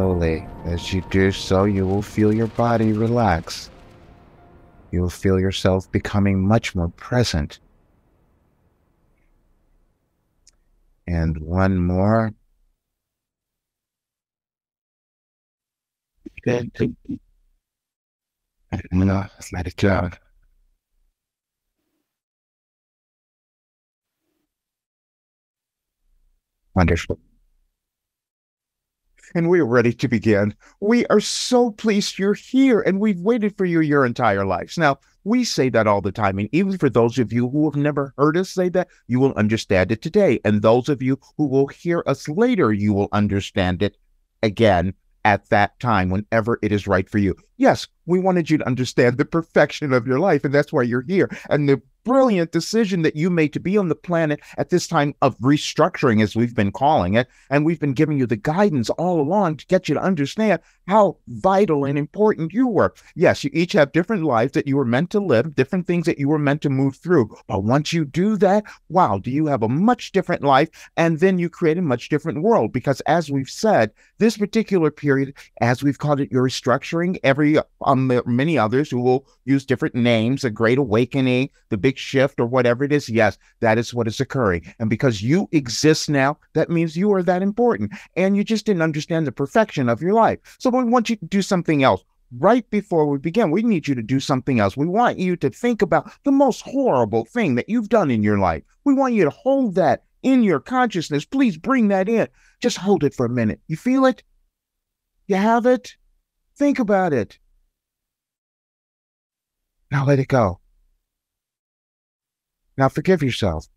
slowly. As you do so, you will feel your body relax. You will feel yourself becoming much more present. And one more. Good. No, let it go. Wonderful. And we are ready to begin. We are so pleased you're here, and we've waited for you your entire lives. Now, we say that all the time, and even for those of you who have never heard us say that, you will understand it today. And those of you who will hear us later, you will understand it again at that time, whenever it is right for you. Yes, we wanted you to understand the perfection of your life, and that's why you're here. And the brilliant decision that you made to be on the planet at this time of restructuring, as we've been calling it, and we've been giving you the guidance all along to get you to understand how vital and important you were. Yes, you each have different lives that you were meant to live, different things that you were meant to move through. But once you do that, wow, do you have a much different life, and then you create a much different world. Because as we've said, this particular period, as we've called it, your restructuring, many others who will use different names, the Great Awakening, the Big Shift, or whatever it is, yes, that is what is occurring. And because you exist now, that means you are that important. And you just didn't understand the perfection of your life. So we want you to do something else. Right before we begin, we need you to do something else. We want you to think about the most horrible thing that you've done in your life. We want you to hold that in your consciousness. Please bring that in. Just hold it for a minute. You feel it? You have it? Think about it. Now let it go. Now forgive yourself.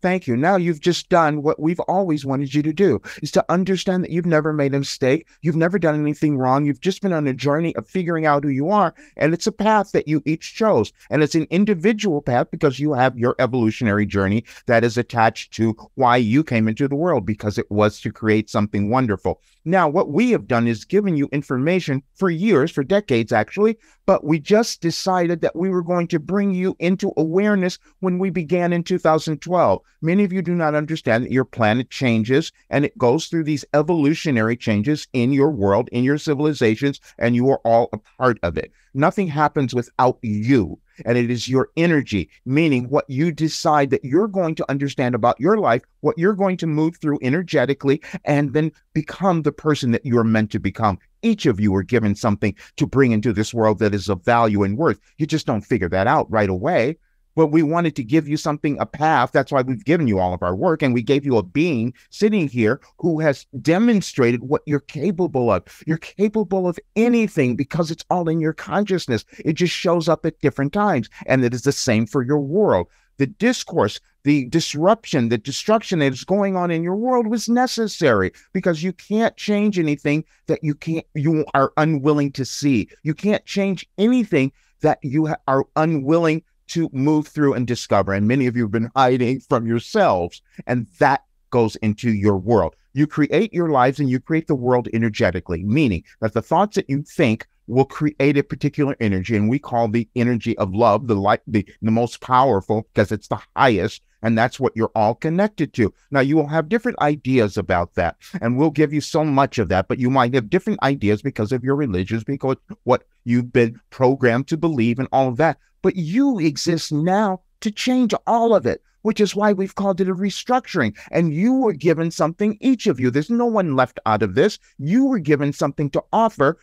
Thank you. Now you've just done what we've always wanted you to do, is to understand that you've never made a mistake. You've never done anything wrong. You've just been on a journey of figuring out who you are. And it's a path that you each chose. And it's an individual path because you have your evolutionary journey that is attached to why you came into the world, because it was to create something wonderful. Now, what we have done is given you information for years, for decades actually, but we just decided that we were going to bring you into awareness when we began in 2012. Many of you do not understand that your planet changes, and it goes through these evolutionary changes in your world, in your civilizations, and you are all a part of it. Nothing happens without you. And it is your energy, meaning what you decide that you're going to understand about your life, what you're going to move through energetically, and then become the person that you're meant to become. Each of you are given something to bring into this world that is of value and worth. You just don't figure that out right away. But we wanted to give you something, a path. That's why we've given you all of our work. And we gave you a being sitting here who has demonstrated what you're capable of. You're capable of anything because it's all in your consciousness. It just shows up at different times. And it is the same for your world. The discourse, the disruption, the destruction that is going on in your world was necessary because you can't change anything that you are unwilling to see. You can't change anything that you are unwilling to move through and discover. And many of you have been hiding from yourselves, and that goes into your world. You create your lives and you create the world energetically, meaning that the thoughts that you think will create a particular energy, and we call the energy of love the most powerful because it's the highest, and that's what you're all connected to. Now, you will have different ideas about that, and we'll give you so much of that, but you might have different ideas because of your religions, because what you've been programmed to believe and all of that. But you exist now to change all of it, which is why we've called it a restructuring. And you were given something, each of you. There's no one left out of this. You were given something to offer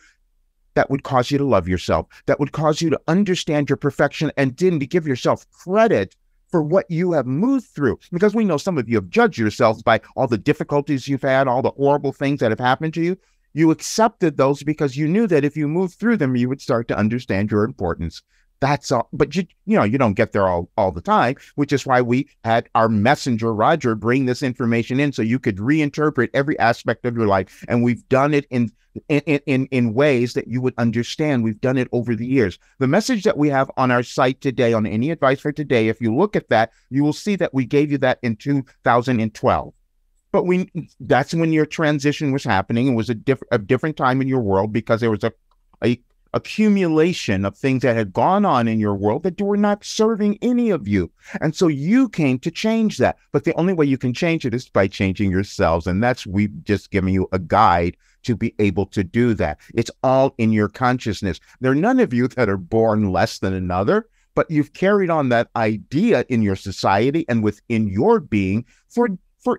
that would cause you to love yourself, that would cause you to understand your perfection, and then to give yourself credit for what you have moved through. Because we know some of you have judged yourselves by all the difficulties you've had, all the horrible things that have happened to you. You accepted those because you knew that if you moved through them, you would start to understand your importance. That's all. But you don't get there all the time, which is why we had our messenger, Roger, bring this information in so you could reinterpret every aspect of your life. And we've done it in ways that you would understand. We've done it over the years. The message that we have on our site today, on Any Advice for Today, if you look at that, you will see that we gave you that in 2012. But that's when your transition was happening. It was a different time in your world because there was a accumulation of things that had gone on in your world that were not serving any of you. And so you came to change that. But the only way you can change it is by changing yourselves. And we've just given you a guide to be able to do that. It's all in your consciousness. There are none of you that are born less than another, but you've carried on that idea in your society and within your being for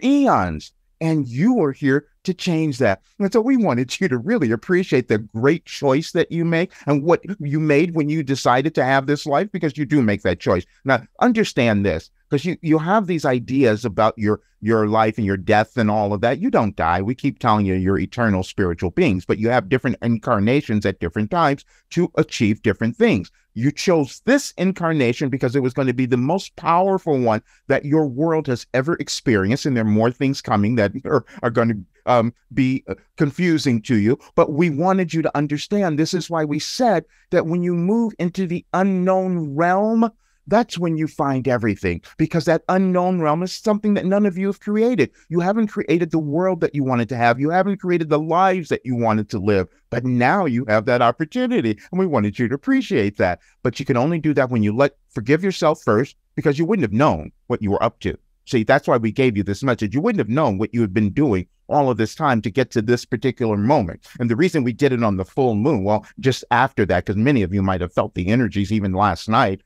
eons. And you are here to change that. And so we wanted you to really appreciate the great choice that you make and what you made when you decided to have this life, because you do make that choice. Now, understand this, because you have these ideas about your life and your death and all of that. You don't die. We keep telling you you're eternal spiritual beings, but you have different incarnations at different times to achieve different things. You chose this incarnation because it was going to be the most powerful one that your world has ever experienced. And there are more things coming that are going to be confusing to you. But we wanted you to understand, this is why we said that when you move into the unknown realm, that's when you find everything, because that unknown realm is something that none of you have created. You haven't created the world that you wanted to have. You haven't created the lives that you wanted to live. But now you have that opportunity, and we wanted you to appreciate that. But you can only do that when you forgive yourself first, because you wouldn't have known what you were up to. See, that's why we gave you this message. You wouldn't have known what you had been doing all of this time to get to this particular moment. And the reason we did it on the full moon, well, just after that, because many of you might have felt the energies even last night,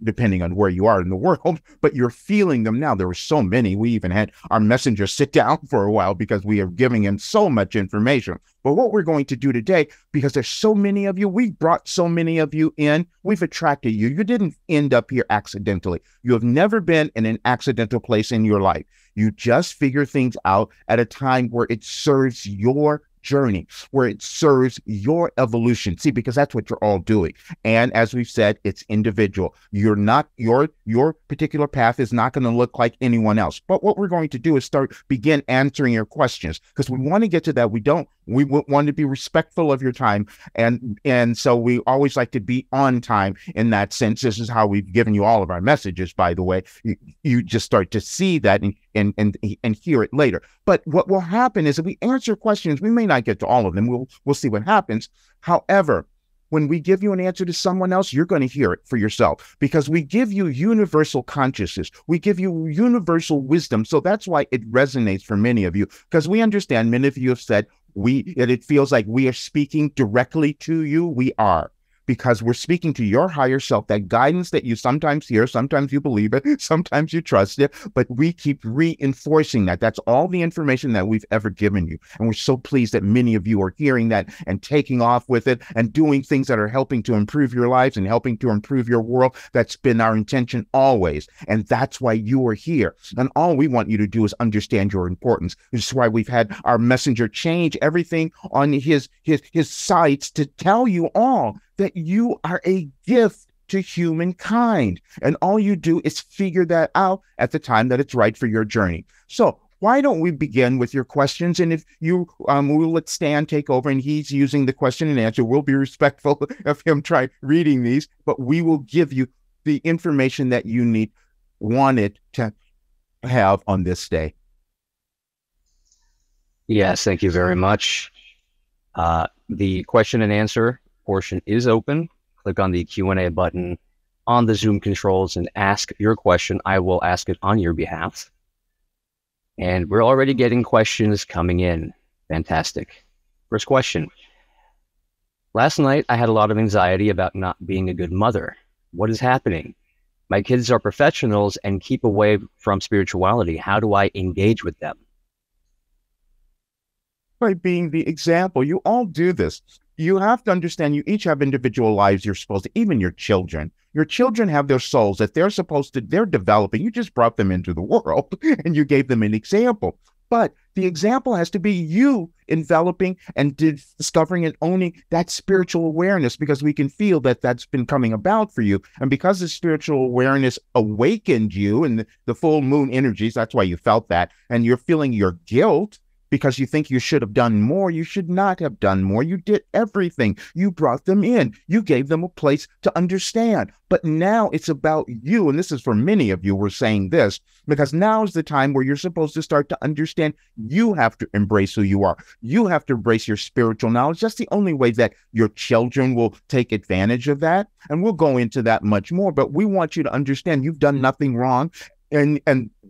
depending on where you are in the world, but you're feeling them now. There were so many. We even had our messenger sit down for a while because we are giving him so much information. But what we're going to do today, because there's so many of you, we brought so many of you in, we've attracted you. You didn't end up here accidentally. You have never been in an accidental place in your life. You just figure things out at a time where it serves your journey, where it serves your evolution. See, because that's what you're all doing. And as we've said, it's individual. You're not, your particular path is not going to look like anyone else. But what we're going to do is begin answering your questions, because we want to get to that. We want to be respectful of your time. And so we always like to be on time in that sense. This is how we've given you all of our messages, by the way. You just start to see that and hear it later. But what will happen is if we answer questions, we may not get to all of them. We'll see what happens. However, when we give you an answer to someone else, you're going to hear it for yourself, because we give you universal consciousness. We give you universal wisdom. So that's why it resonates for many of you, because we understand many of you have said that it feels like we are speaking directly to you. We are. Because we're speaking to your higher self, that guidance that you sometimes hear, sometimes you believe it, sometimes you trust it, but we keep reinforcing that. That's all the information that we've ever given you. And we're so pleased that many of you are hearing that and taking off with it and doing things that are helping to improve your lives and helping to improve your world. That's been our intention always. And that's why you are here. And all we want you to do is understand your importance. This is why we've had our messenger change everything on his sites to tell you all that you are a gift to humankind. And all you do is figure that out at the time that it's right for your journey. So why don't we begin with your questions? And if you we'll let Stan take over, and he's using the question and answer. We'll be respectful of him try reading these, but we will give you the information that you wanted to have on this day. Yes, thank you very much. The question and answer portion is open. Click on the Q&A button on the Zoom controls and ask your question. I will ask it on your behalf. And we're already getting questions coming in. Fantastic. First question. Last night, I had a lot of anxiety about not being a good mother. What is happening? My kids are professionals and keep away from spirituality. How do I engage with them? By being the example. You all do this. You have to understand, you each have individual lives you're supposed to, even your children. Your children have their souls that they're developing. You just brought them into the world and you gave them an example. But the example has to be you enveloping and discovering and owning that spiritual awareness, because we can feel that that's been coming about for you. And because the spiritual awareness awakened you and the full moon energies, that's why you felt that. And you're feeling your guilt because you think you should have done more. You should not have done more. You did everything. You brought them in. You gave them a place to understand. But now it's about you. And this is for many of you, we're saying this, because now is the time where you're supposed to start to understand you have to embrace who you are. You have to embrace your spiritual knowledge. That's the only way that your children will take advantage of that. And we'll go into that much more. But we want you to understand you've done nothing wrong. And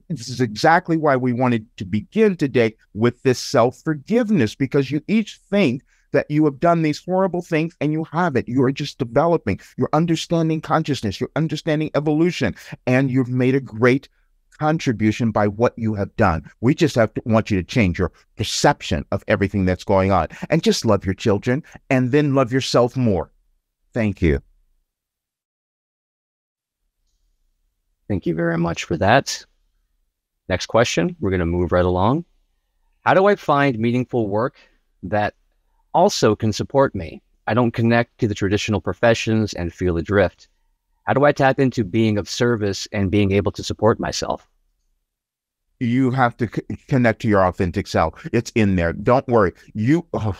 this is exactly why we wanted to begin today with this self-forgiveness, because you each think that you have done these horrible things, and you haven't. You are just developing. You're understanding consciousness. You're understanding evolution, and you've made a great contribution by what you have done. We just want you to change your perception of everything that's going on, and just love your children, and then love yourself more. Thank you. Thank you very much for that. Next question, we're going to move right along. How do I find meaningful work that also can support me? I don't connect to the traditional professions and feel adrift. How do I tap into being of service and being able to support myself? You have to connect to your authentic self. It's in there. Don't worry.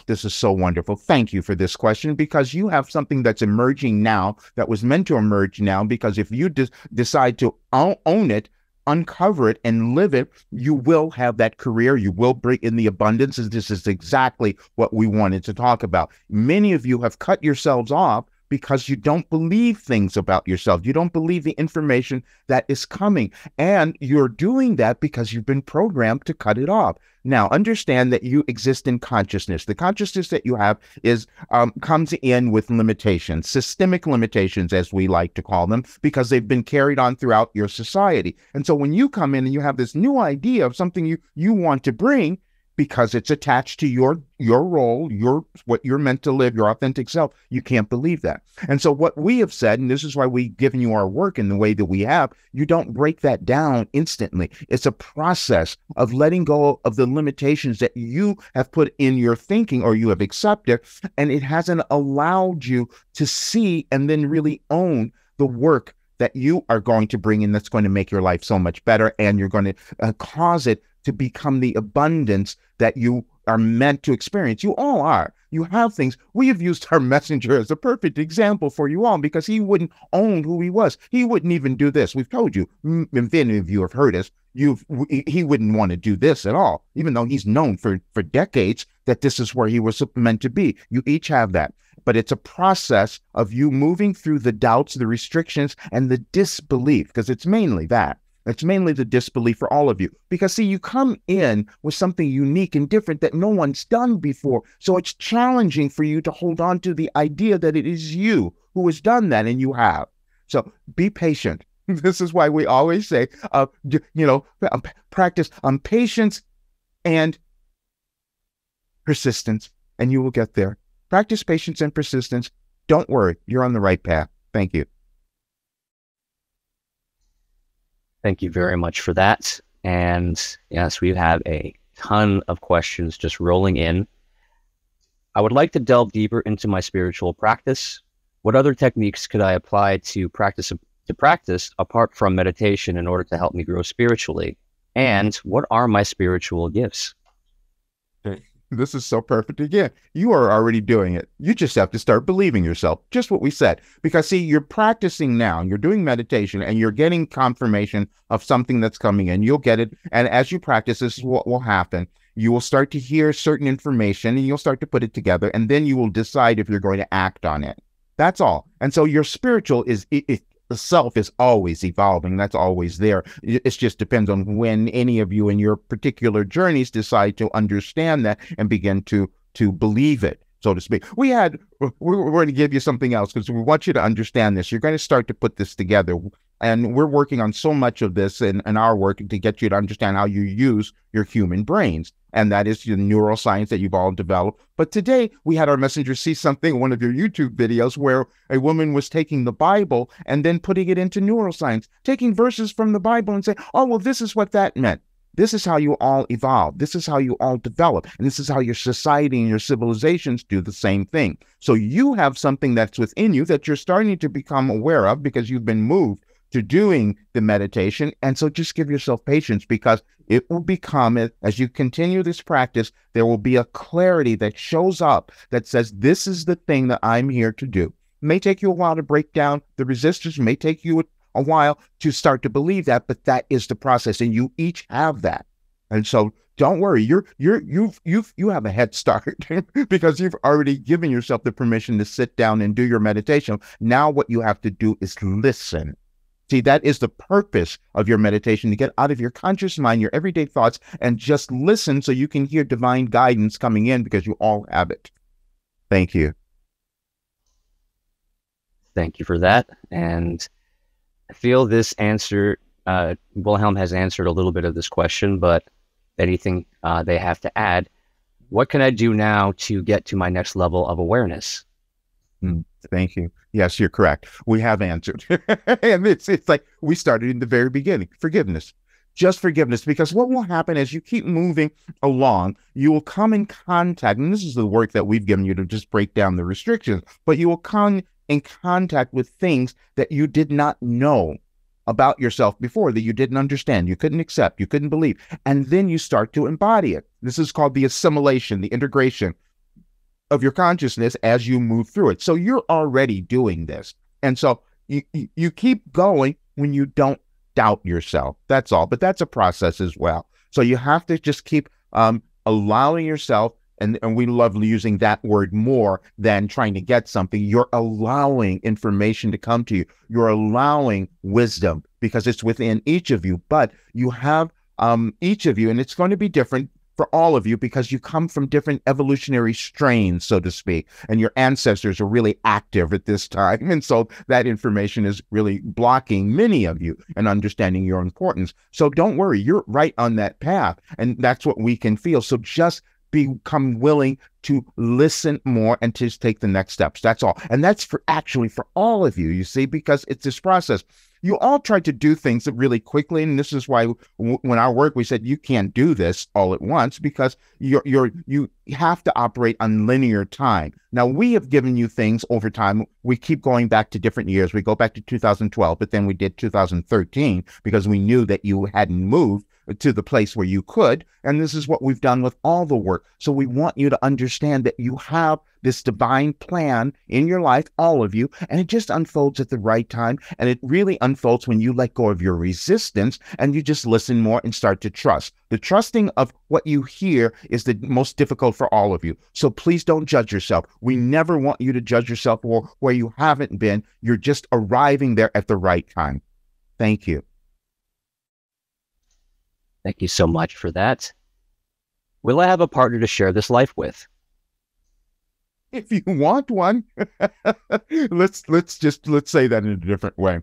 This is so wonderful. Thank you for this question, because you have something that's emerging now that was meant to emerge now, because if you decide to own it, uncover it, and live it, you will have that career. You will bring in the abundance. And this is exactly what we wanted to talk about. Many of you have cut yourselves off because you don't believe things about yourself. You don't believe the information that is coming. And you're doing that because you've been programmed to cut it off. Now, understand that you exist in consciousness. The consciousness that you have comes in with limitations, systemic limitations, as we like to call them, because they've been carried on throughout your society. And so when you come in and you have this new idea of something you want to bring, because it's attached to your role, what you're meant to live, your authentic self, you can't believe that. And so what we have said, and this is why we've given you our work in the way that we have, you don't break that down instantly. It's a process of letting go of the limitations that you have put in your thinking or you have accepted, and it hasn't allowed you to see and then really own the work that you are going to bring in that's going to make your life so much better, and you're going to cause it to become the abundance that you are meant to experience. You all are. You have things. We have used our messenger as a perfect example for you all, because he wouldn't own who he was. He wouldn't even do this. We've told you, if any of you have heard us, he wouldn't want to do this at all, even though he's known for decades that this is where he was meant to be. You each have that. But it's a process of you moving through the doubts, the restrictions, and the disbelief, because it's mainly that. It's mainly the disbelief for all of you. Because, see, you come in with something unique and different that no one's done before. So it's challenging for you to hold on to the idea that it is you who has done that, and you have. So be patient. This is why we always say, practice patience and persistence, and you will get there. Practice patience and persistence. Don't worry. You're on the right path. Thank you. Thank you very much for that. And yes, we have a ton of questions just rolling in. I would like to delve deeper into my spiritual practice. What other techniques could I apply to practice apart from meditation in order to help me grow spiritually? And what are my spiritual gifts? This is so perfect. Again, you are already doing it. You just have to start believing yourself. Just what we said. Because, see, you're practicing now. You're doing meditation, and you're getting confirmation of something that's coming in. You'll get it. And as you practice, this is what will happen. You will start to hear certain information, and you'll start to put it together. And then you will decide if you're going to act on it. That's all. And so your spiritual the self is always evolving. That's always there. It just depends on when any of you in your particular journeys decide to understand that and begin to believe it, so to speak. We're going to give you something else, because we want you to understand this. You're going to start to put this together. And we're working on so much of this in our work to get you to understand how you use your human brains. And that is the neuroscience that you've all developed. But today we had our messenger see something in one of your YouTube videos where a woman was taking the Bible and then putting it into neuroscience, taking verses from the Bible and saying, oh, well, this is what that meant. This is how you all evolve. This is how you all develop. And this is how your society and your civilizations do the same thing. So you have something that's within you that you're starting to become aware of, because you've been moved to doing the meditation. And so just give yourself patience, because it will become, as you continue this practice, there will be a clarity that shows up that says, this is the thing that I'm here to do. It may take you a while to break down the resistance. It may take you a while to start to believe that, but that is the process, and you each have that. And so don't worry, you have a head start because you've already given yourself the permission to sit down and do your meditation. Now what you have to do is listen. See, that is the purpose of your meditation, to get out of your conscious mind, your everyday thoughts, and just listen so you can hear divine guidance coming in, because you all have it. Thank you. Thank you for that. And I feel this answer, Wilhelm has answered a little bit of this question, but anything they have to add, what can I do now to get to my next level of awareness? Thank you. Yes, you're correct. We have answered. And it's like we started in the very beginning. Forgiveness. Just forgiveness. Because what will happen as you keep moving along, you will come in contact, and this is the work that we've given you to just break down the restrictions, but you will come in contact with things that you did not know about yourself before, that you didn't understand, you couldn't accept, you couldn't believe. And then you start to embody it. This is called the assimilation, the integration of your consciousness as you move through it. So you're already doing this. And so you keep going when you don't doubt yourself. That's all. But that's a process as well. So you have to just keep allowing yourself, and we love using that word more than trying to get something. You're allowing information to come to you. You're allowing wisdom, because it's within each of you. But you have each of you, and it's going to be different for all of you, because you come from different evolutionary strains, so to speak, and your ancestors are really active at this time. And so that information is really blocking many of you and understanding your importance. So don't worry, you're right on that path. And that's what we can feel. So just become willing to listen more and to take the next steps. That's all. And that's for all of you, you see, because it's this process. You all try to do things really quickly, and this is why when our work, we said you can't do this all at once, because you have to operate on linear time. Now, we have given you things over time. We keep going back to different years. We go back to 2012, but then we did 2013 because we knew that you hadn't moved to the place where you could. And this is what we've done with all the work. So we want you to understand that you have this divine plan in your life, all of you, and it just unfolds at the right time. And it really unfolds when you let go of your resistance and you just listen more and start to trust. The trusting of what you hear is the most difficult for all of you. So please don't judge yourself. We never want you to judge yourself for where you haven't been. You're just arriving there at the right time. Thank you. Thank you so much for that. Will I have a partner to share this life with? If you want one, let's say that in a different way.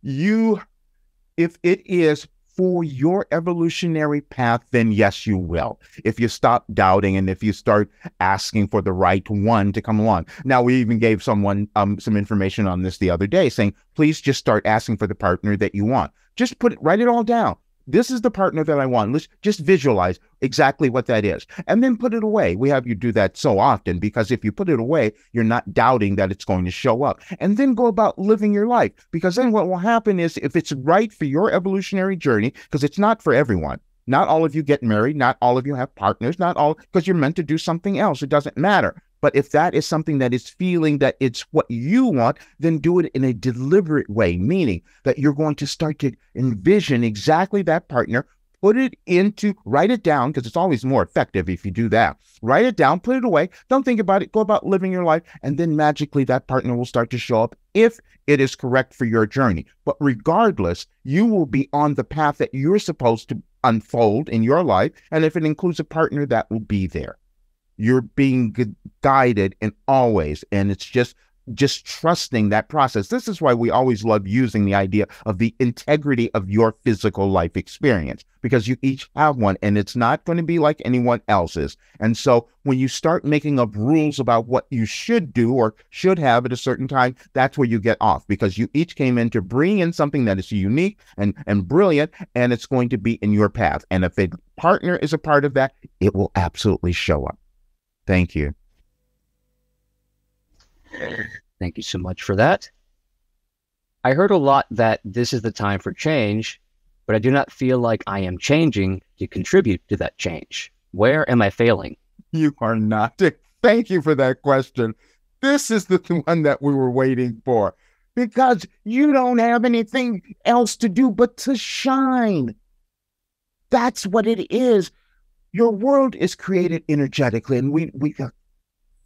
If it is for your evolutionary path, then yes, you will. If you stop doubting and if you start asking for the right one to come along. Now, we even gave someone some information on this the other day, saying, please just start asking for the partner that you want. Just write it all down. This is the partner that I want. Let's just visualize exactly what that is. And then put it away. We have you do that so often, because if you put it away, you're not doubting that it's going to show up. And then go about living your life. Because then what will happen is, if it's right for your evolutionary journey, because it's not for everyone. Not all of you get married. Not all of you have partners. Not all, because you're meant to do something else. It doesn't matter. But if that is something that is feeling that it's what you want, then do it in a deliberate way, meaning that you're going to start to envision exactly that partner, write it down, because it's always more effective if you do that. Write it down, put it away, don't think about it, go about living your life, and then magically that partner will start to show up if it is correct for your journey. But regardless, you will be on the path that you're supposed to unfold in your life, and if it includes a partner, that will be there. You're being guided and always, and it's just trusting that process. This is why we always love using the idea of the integrity of your physical life experience, because you each have one, and it's not going to be like anyone else's. And so when you start making up rules about what you should do or should have at a certain time, that's where you get off, because you each came in to bring in something that is unique and brilliant, and it's going to be in your path. And if a partner is a part of that, it will absolutely show up. Thank you. Thank you so much for that. I heard a lot that this is the time for change, but I do not feel like I am changing to contribute to that change. Where am I failing? You are not. Thank you for that question. This is the one that we were waiting for because you don't have anything else to do but to shine. That's what it is. Your world is created energetically, and we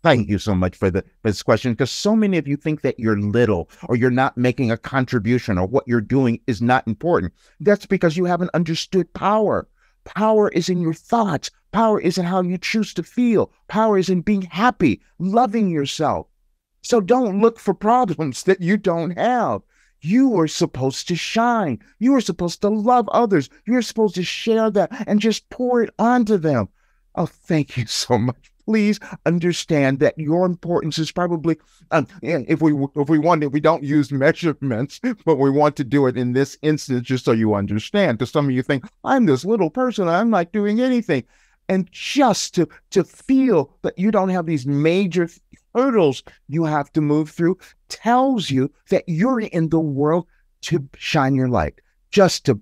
thank you so much for this question, because so many of you think that you're little or you're not making a contribution or what you're doing is not important. That's because you haven't understood power. Power is in your thoughts. Power is in how you choose to feel. Power is in being happy, loving yourself. So don't look for problems that you don't have. You are supposed to shine. You are supposed to love others. You're supposed to share that and just pour it onto them. Oh, thank you so much. Please understand that your importance is probably, if we don't use measurements, but we want to do it in this instance just so you understand. Because some of you think, I'm this little person, I'm not doing anything. And just to feel that you don't have these major hurdles you have to move through tells you that you're in the world to shine your light, just to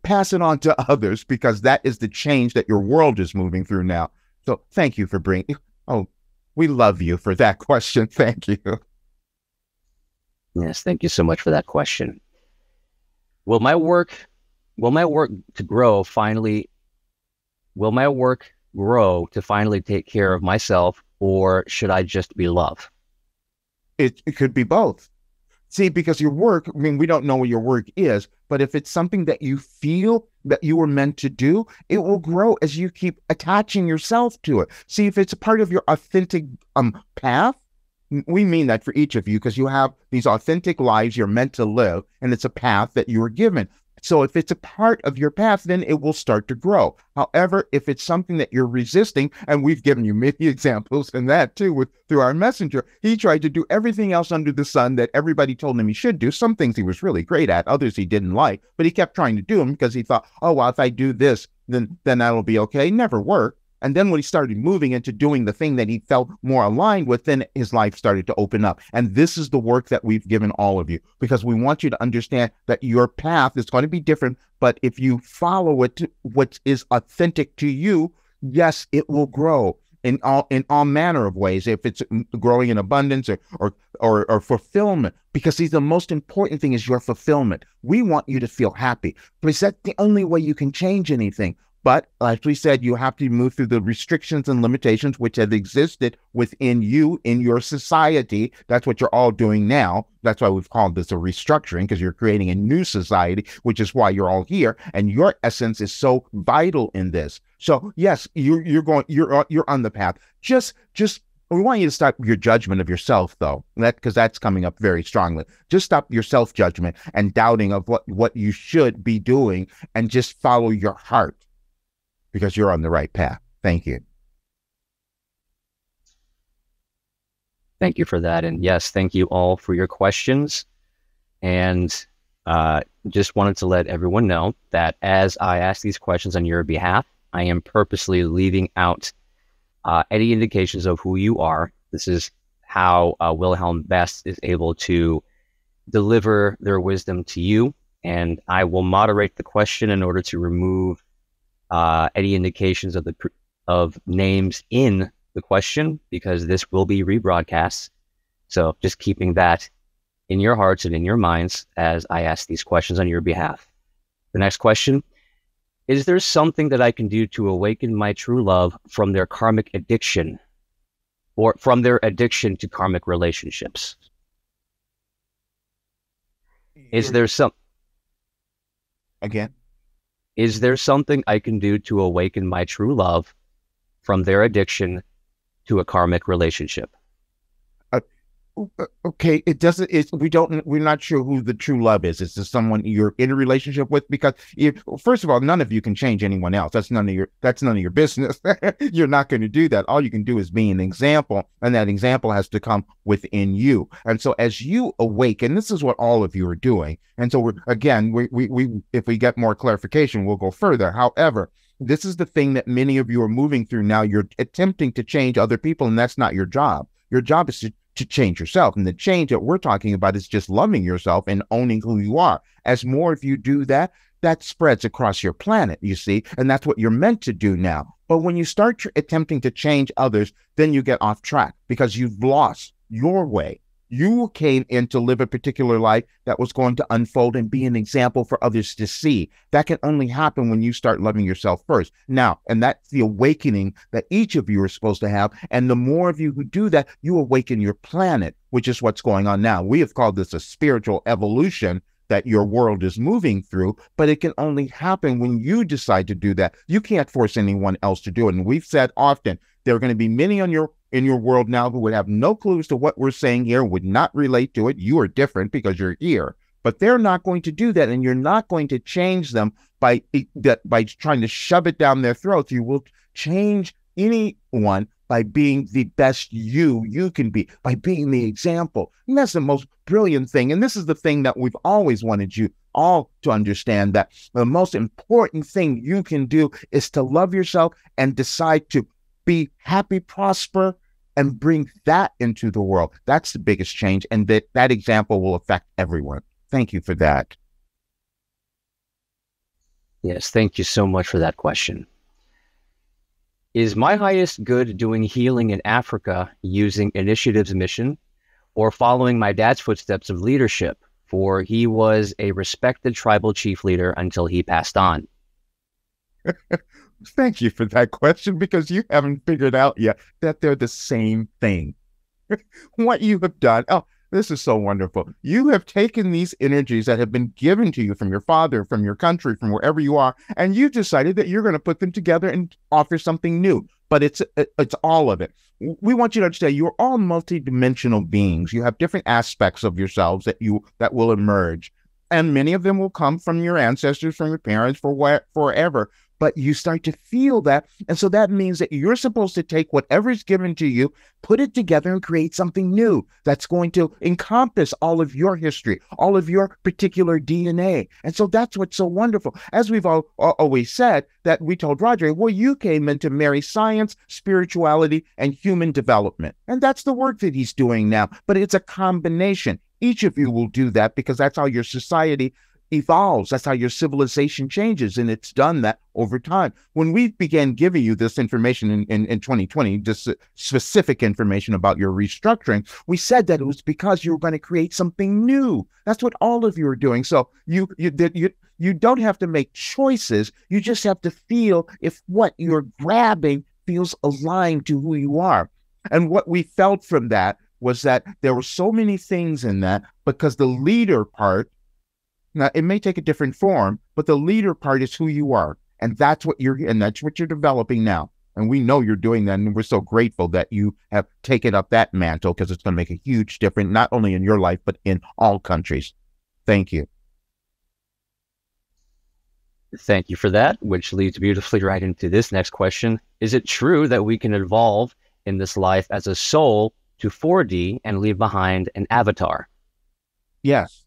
pass it on to others, because that is the change that your world is moving through now. So thank you for bringing, we love you for that question. Thank you. Yes, thank you so much for that question. Will my work grow to finally take care of myself, or should I just be love? It could be both. See, because your work, I mean, we don't know what your work is, but if it's something that you feel that you were meant to do, it will grow as you keep attaching yourself to it. See, if it's a part of your authentic path, we mean that for each of you, because you have these authentic lives you're meant to live, and it's a path that you were given. So if it's a part of your path, then it will start to grow. However, if it's something that you're resisting, and we've given you many examples in that too, through our messenger, he tried to do everything else under the sun that everybody told him he should do. Some things he was really great at, others he didn't like, but he kept trying to do them because he thought, oh, well, if I do this, then that'll be okay. Never worked. And then when he started moving into doing the thing that he felt more aligned with, then his life started to open up. And this is the work that we've given all of you, because we want you to understand that your path is going to be different. But if you follow it, what is authentic to you, yes, it will grow in all manner of ways. If it's growing in abundance or fulfillment, because see, the most important thing is your fulfillment. We want you to feel happy, because that's the only way you can change anything. But as we said, you have to move through the restrictions and limitations which have existed within you, in your society. That's what you're all doing now. That's why we've called this a restructuring, because you're creating a new society, which is why you're all here. And your essence is so vital in this. So yes, you're on the path. Just we want you to stop your judgment of yourself, though, because that's coming up very strongly. Just stop your self-judgment and doubting of what you should be doing, and just follow your heart, because you're on the right path. Thank you. Thank you for that. And yes, thank you all for your questions. And just wanted to let everyone know that as I ask these questions on your behalf, I am purposely leaving out any indications of who you are. This is how Wilhelm best is able to deliver their wisdom to you. And I will moderate the question in order to remove any indications of names in the question, because this will be rebroadcast. So just keeping that in your hearts and in your minds as I ask these questions on your behalf. The next question: is there something that I can do to awaken my true love from their karmic addiction, or from their addiction to karmic relationships? Is there something I can do to awaken my true love from their addiction to a karmic relationship? Okay, we're not sure who the true love is. Is this someone you're in a relationship with? Because first of all, none of you can change anyone else. That's none of your business. You're not going to do that. All you can do is be an example, and that example has to come within you. And so as you awaken, this is what all of you are doing. And so we if we get more clarification, we'll go further. However, this is the thing that many of you are moving through now. You're attempting to change other people, and that's not your job. Your job is to change yourself. And the change that we're talking about is just loving yourself and owning who you are. As more of you do that, that spreads across your planet, you see, and that's what you're meant to do now. But when you start attempting to change others, then you get off track because you've lost your way. You came in to live a particular life that was going to unfold and be an example for others to see. That can only happen when you start loving yourself first. Now, and that's the awakening that each of you are supposed to have. And the more of you who do that, you awaken your planet, which is what's going on now. We have called this a spiritual evolution that your world is moving through, but it can only happen when you decide to do that. You can't force anyone else to do it. And we've said often, there are going to be many in your world now who would have no clues to what we're saying here, would not relate to it. You are different because you're here, but they're not going to do that. And you're not going to change them by trying to shove it down their throats. You will change anyone by being the best you can be, by being the example. And that's the most brilliant thing. And this is the thing that we've always wanted you all to understand, that the most important thing you can do is to love yourself and decide to be happy, prosper, and bring that into the world. That's the biggest change. And that example will affect everyone. Thank you for that. Yes, thank you so much for that question. Is my highest good doing healing in Africa using Initiative's mission, or following my dad's footsteps of leadership, for he was a respected tribal chief leader until he passed on? Thank you for that question, because you haven't figured out yet that they're the same thing. What you have done, oh, this is so wonderful. You have taken these energies that have been given to you from your father, from your country, from wherever you are, and you decided that you're going to put them together and offer something new. But it's all of it. We want you to understand you're all multidimensional beings. You have different aspects of yourselves that will emerge. And many of them will come from your ancestors, from your parents, forever. But you start to feel that. And so that means that you're supposed to take whatever is given to you, put it together and create something new that's going to encompass all of your history, all of your particular DNA. And so that's what's so wonderful. As we've always said, that we told Roger, well, you came in to marry science, spirituality, and human development. And that's the work that he's doing now. But it's a combination. Each of you will do that because that's how your society evolves. That's how your civilization changes, and it's done that over time. When we began giving you this information in 2020, this specific information about your restructuring, we said that it was because you were going to create something new. That's what all of you are doing. So you don't have to make choices. You just have to feel if what you're grabbing feels aligned to who you are. And what we felt from that was that there were so many things in that, because the leader part, now, it may take a different form, but the leader part is who you are. And that's what you're developing now. And we know you're doing that. And we're so grateful that you have taken up that mantle, because it's going to make a huge difference, not only in your life, but in all countries. Thank you. Thank you for that, which leads beautifully right into this next question. Is it true that we can evolve in this life as a soul to 4D and leave behind an avatar? Yes.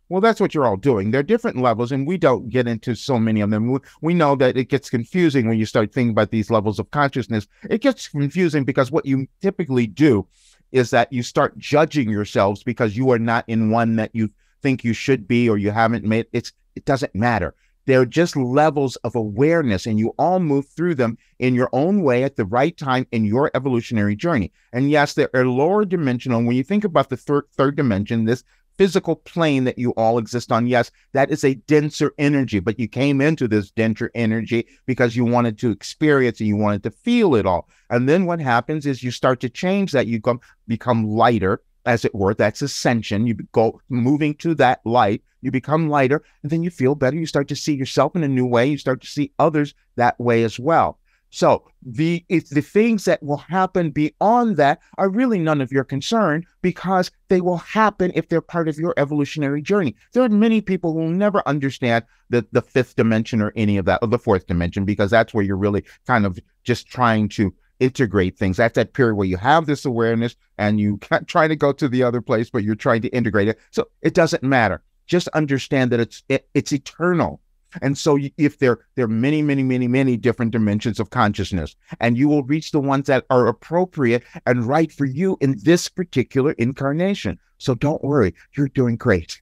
Well, that's what you're all doing. There are different levels, and we don't get into so many of them. We know that it gets confusing when you start thinking about these levels of consciousness. It gets confusing because what you typically do is that you start judging yourselves because you are not in one that you think you should be, or you haven't made. It doesn't matter. They're just levels of awareness, and you all move through them in your own way at the right time in your evolutionary journey. And yes, there are lower dimensional. When you think about the third dimension, this physical plane that you all exist on, yes, that is a denser energy, but you came into this denser energy because you wanted to experience and you wanted to feel it all. And then what happens is you start to change that. You become lighter, as it were. That's ascension. You go moving to that light, you become lighter, and then you feel better. You start to see yourself in a new way. You start to see others that way as well. So the things that will happen beyond that are really none of your concern, because they will happen if they're part of your evolutionary journey. There are many people who will never understand the fifth dimension or any of that, or the fourth dimension, because that's where you're really kind of just trying to integrate things. That's that period where you have this awareness and you can't try to go to the other place, but you're trying to integrate it. So it doesn't matter. Just understand that it's eternal. And so if there are many, many, many, many different dimensions of consciousness, and you will reach the ones that are appropriate and right for you in this particular incarnation. So don't worry, you're doing great.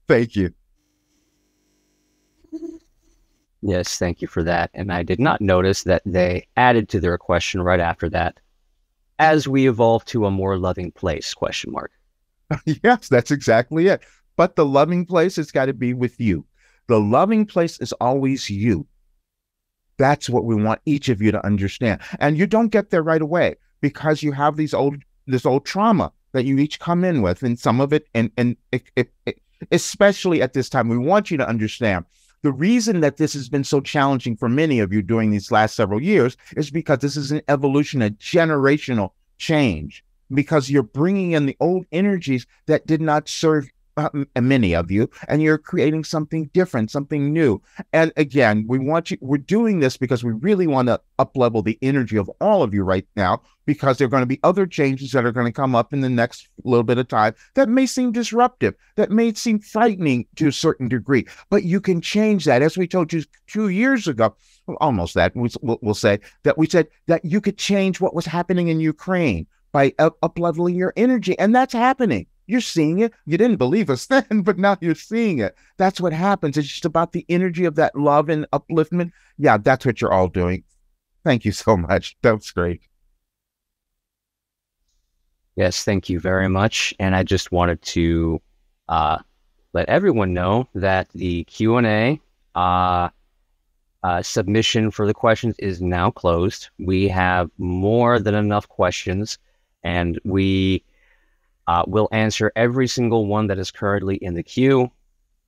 Thank you. Yes, thank you for that. And I did not notice that they added to their question right after that. As we evolve to a more loving place, question mark. Yes, that's exactly it. But the loving place has got to be with you. The loving place is always you. That's what we want each of you to understand. And you don't get there right away because you have this old trauma that you each come in with, and some of it, especially at this time, we want you to understand the reason that this has been so challenging for many of you during these last several years is because this is an evolution, a generational change, because you're bringing in the old energies that did not serve many of you, and you're creating something different, something new. And again, we're doing this because we really want to up-level the energy of all of you right now, because there are going to be other changes that are going to come up in the next little bit of time that may seem disruptive, that may seem frightening to a certain degree, but you can change that. As we told you 2 years ago, almost that, we'll say that we said that you could change what was happening in Ukraine by up-leveling your energy, and that's happening. You're seeing it. You didn't believe us then, but now you're seeing it. That's what happens. It's just about the energy of that love and upliftment. Yeah, that's what you're all doing. Thank you so much. That was great. Yes, thank you very much. And I just wanted to let everyone know that the Q&A submission for the questions is now closed. We have more than enough questions, and we will answer every single one that is currently in the queue.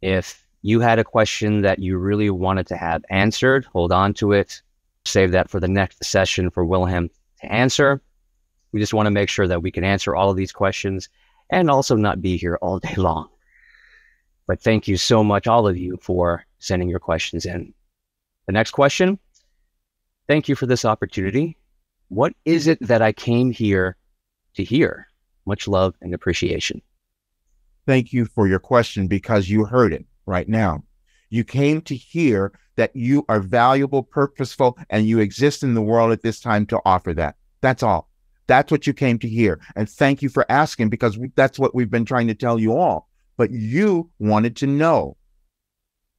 If you had a question that you really wanted to have answered, hold on to it. Save that for the next session for Wilhelm to answer. We just want to make sure that we can answer all of these questions and also not be here all day long. But thank you so much, all of you, for sending your questions in. The next question: thank you for this opportunity. What is it that I came here to hear? Much love and appreciation. Thank you for your question, because you heard it right now. You came to hear that you are valuable, purposeful, and you exist in the world at this time to offer that. That's all. That's what you came to hear. And thank you for asking, because that's what we've been trying to tell you all. But you wanted to know.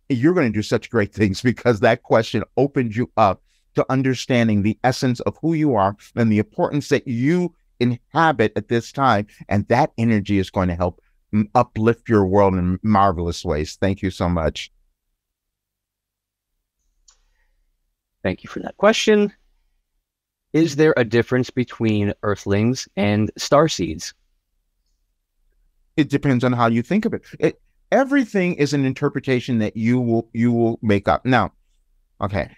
You're going to do such great things because that question opened you up to understanding the essence of who you are and the importance that you inhabit at this time, and that energy is going to help uplift your world in marvelous ways. Thank you so much. Thank you for that question. Is there a difference between Earthlings and starseeds? It depends on how you think of it. Everything is an interpretation that you will make up. Now, okay,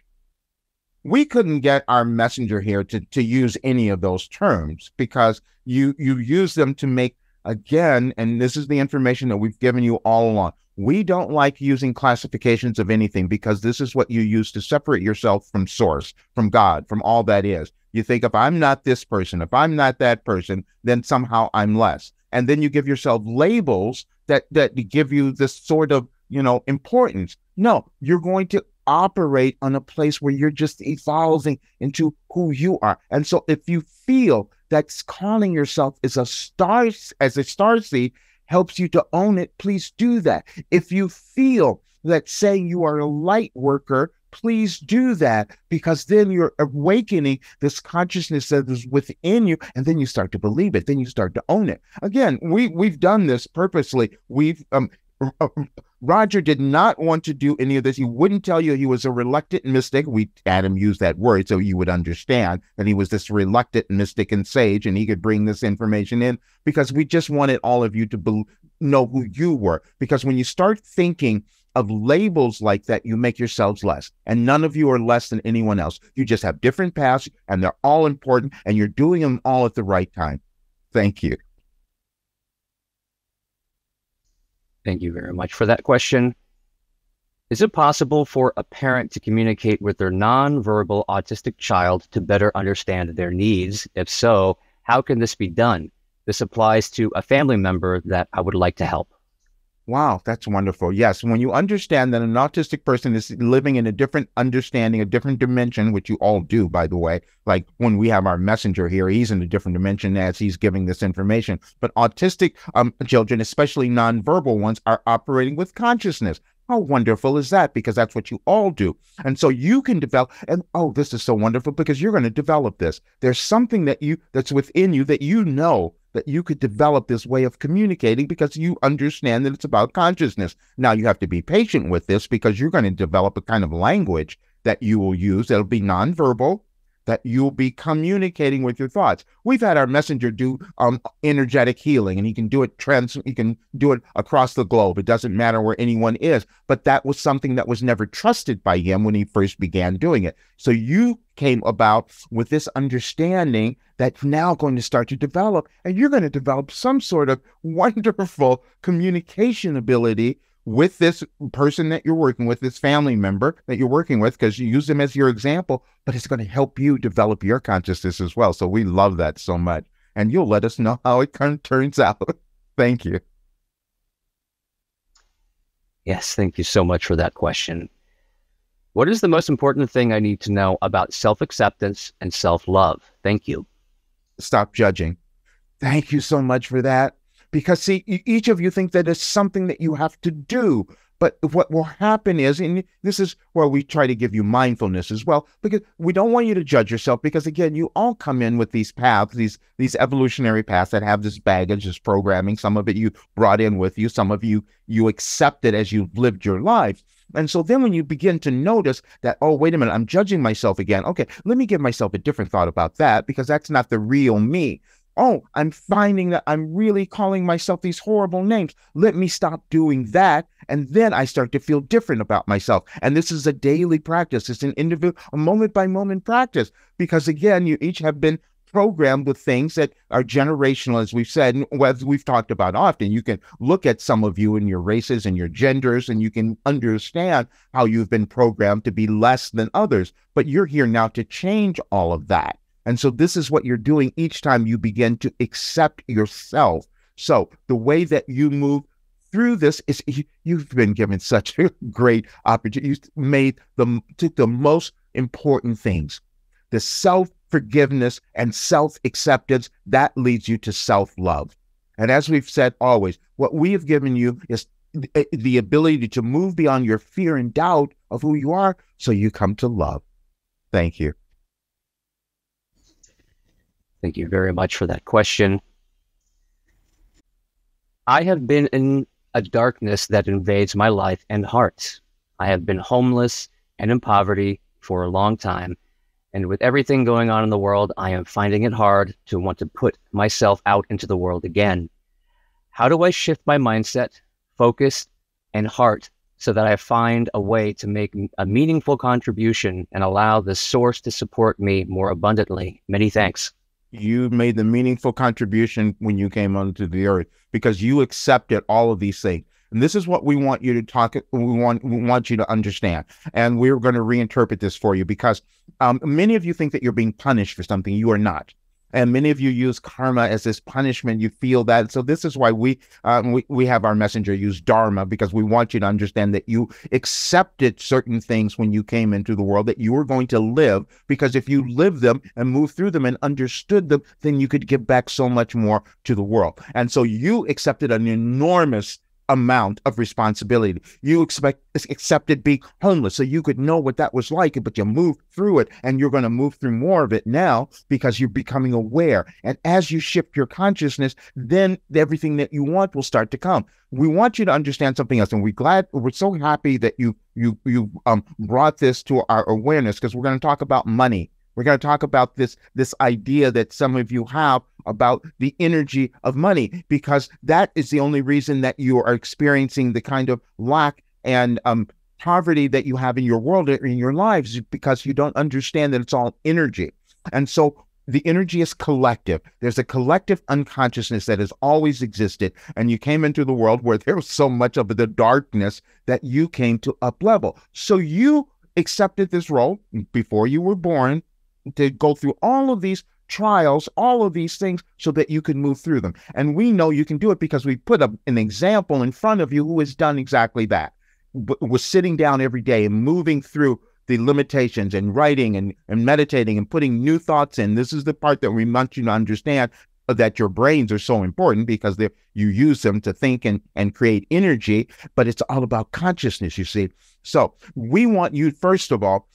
we couldn't get our messenger here to use any of those terms, because you use them to make, again, and this is the information that we've given you all along. We don't like using classifications of anything, because this is what you use to separate yourself from source, from God, from all that is. You think, if I'm not this person, if I'm not that person, then somehow I'm less. And then you give yourself labels that give you this sort of, importance. No, you're going to operate on a place where you're just evolving into who you are. And so if you feel that calling yourself as a starseed helps you to own it, please do that. If you feel that saying you are a light worker, please do that, because then you're awakening this consciousness that is within you, and then you start to believe it. Then you start to own it. Again, we've done this purposely. Roger did not want to do any of this. He wouldn't tell you he was a reluctant mystic. Adam used that word so you would understand that he was this reluctant mystic and sage, and he could bring this information in, because we just wanted all of you to know who you were. Because when you start thinking of labels like that, you make yourselves less, and none of you are less than anyone else. You just have different paths, and they're all important, and you're doing them all at the right time. Thank you. Thank you very much for that question. Is it possible for a parent to communicate with their nonverbal autistic child to better understand their needs? If so, how can this be done? This applies to a family member that I would like to help. Wow, that's wonderful. Yes, when you understand that an autistic person is living in a different understanding, a different dimension, which you all do, by the way. Like when we have our messenger here, he's in a different dimension as he's giving this information. But autistic children, especially nonverbal ones, are operating with consciousness. How wonderful is that? Because that's what you all do. And so you can develop, and oh, this is so wonderful because you're going to develop this. There's something that's within you that you know that you could develop this way of communicating because you understand that it's about consciousness. Now you have to be patient with this because you're going to develop a kind of language that you will use that'll be nonverbal, that you'll be communicating with your thoughts. We've had our messenger do energetic healing, and he can do it across the globe. It doesn't matter where anyone is, but that was something that was never trusted by him when he first began doing it. So you came about with this understanding that's now going to start to develop, and you're going to develop some sort of wonderful communication ability with this person that you're working with, this family member that you're working with, because you use them as your example, but it's going to help you develop your consciousness as well. So we love that so much. And you'll let us know how it kind of turns out. Thank you. Yes, thank you so much for that question. What is the most important thing I need to know about self-acceptance and self-love? Thank you. Stop judging. Thank you so much for that. Because see, each of you think that it's something that you have to do. But what will happen is, and this is where we try to give you mindfulness as well, because we don't want you to judge yourself, because again, you all come in with these paths, these evolutionary paths that have this baggage, this programming. Some of it you brought in with you, some of you accepted as you've lived your life. And so then when you begin to notice that, oh, wait a minute, I'm judging myself again. Okay, let me give myself a different thought about that, because that's not the real me. Oh, I'm finding that I'm really calling myself these horrible names. Let me stop doing that. And then I start to feel different about myself. And this is a daily practice. It's an individual, a moment by moment practice. Because again, you each have been programmed with things that are generational, as we've said, and as we've talked about often. You can look at some of you in your races and your genders, and you can understand how you've been programmed to be less than others. But you're here now to change all of that. And so this is what you're doing each time you begin to accept yourself. So the way that you move through this is you've been given such a great opportunity. You took the most important things, the self-forgiveness and self-acceptance, that leads you to self-love. And as we've said always, what we have given you is the ability to move beyond your fear and doubt of who you are, so you come to love. Thank you. Thank you very much for that question. I have been in a darkness that invades my life and heart. I have been homeless and in poverty for a long time. And with everything going on in the world, I am finding it hard to want to put myself out into the world again. How do I shift my mindset, focus, and heart so that I find a way to make a meaningful contribution and allow the source to support me more abundantly? Many thanks. You made the meaningful contribution when you came onto the earth, because you accepted all of these things. And this is what we want you to we want you to understand. And we're going to reinterpret this for you, because many of you think that you're being punished for something. You are not. And many of you use karma as this punishment. You feel that. So this is why we have our messenger use dharma, because we want you to understand that you accepted certain things when you came into the world that you were going to live, because if you lived them and moved through them and understood them, then you could give back so much more to the world. And so you accepted an enormous amount of responsibility. You accepted being homeless so you could know what that was like, but you moved through it, and you're going to move through more of it now because you're becoming aware. And as you shift your consciousness, then everything that you want will start to come. We want you to understand something else, and we're so happy that you brought this to our awareness, because we're going to talk about money. We're going to talk about this idea that some of you have about the energy of money, because that is the only reason that you are experiencing the kind of lack and poverty that you have in your world, in your lives, because you don't understand that it's all energy. And so the energy is collective. There's a collective unconsciousness that has always existed, and you came into the world where there was so much of the darkness that you came to up-level. So you accepted this role before you were born, to go through all of these trials, all of these things so that you can move through them. And we know you can do it because we put an example in front of you who has done exactly that, was sitting down every day and moving through the limitations and writing and meditating and putting new thoughts in. This is the part that we want you to understand, that your brains are so important because you use them to think and create energy, but it's all about consciousness, you see. So we want you, first of all,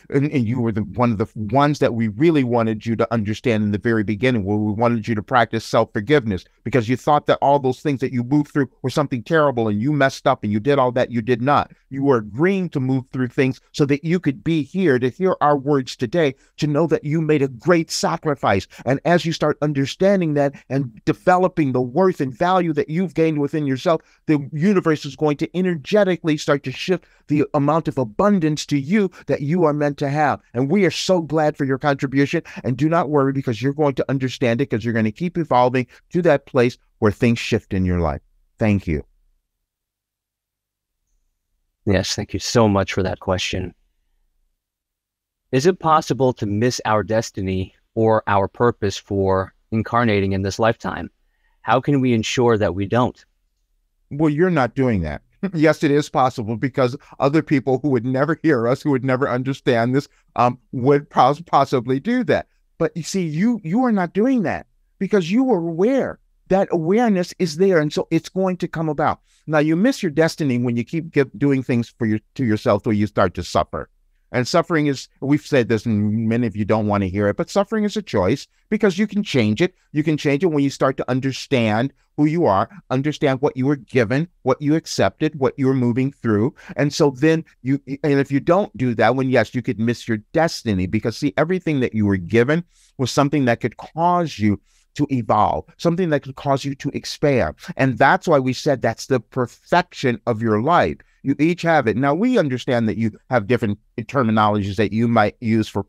and you were one of the ones that we really wanted you to understand in the very beginning, where we wanted you to practice self-forgiveness, because you thought that all those things that you moved through were something terrible and you messed up and you did all that. You did not. You were agreeing to move through things so that you could be here to hear our words today, to know that you made a great sacrifice. And as you start understanding that and developing the worth and value that you've gained within yourself, the universe is going to energetically start to shift the amount of abundance to you that you are meant to have. And we are so glad for your contribution. And do not worry, because you're going to understand it, because you're going to keep evolving to that place where things shift in your life. Thank you. Yes, thank you so much for that question. Is it possible to miss our destiny or our purpose for incarnating in this lifetime? How can we ensure that we don't? Well, you're not doing that. Yes, it is possible, because other people who would never hear us, who would never understand this, would possibly do that. But you see, you are not doing that, because you are aware. That awareness is there, and so it's going to come about. Now, you miss your destiny when you keep doing things to yourself, where you start to suffer. And suffering is, we've said this, and many of you don't want to hear it, but suffering is a choice, because you can change it. You can change it when you start to understand who you are, understand what you were given, what you accepted, what you were moving through. And so then and if you don't do that, yes, you could miss your destiny, because see, everything that you were given was something that could cause you to evolve, something that could cause you to expand. And that's why we said that's the perfection of your life. You each have it. Now, we understand that you have different terminologies that you might use for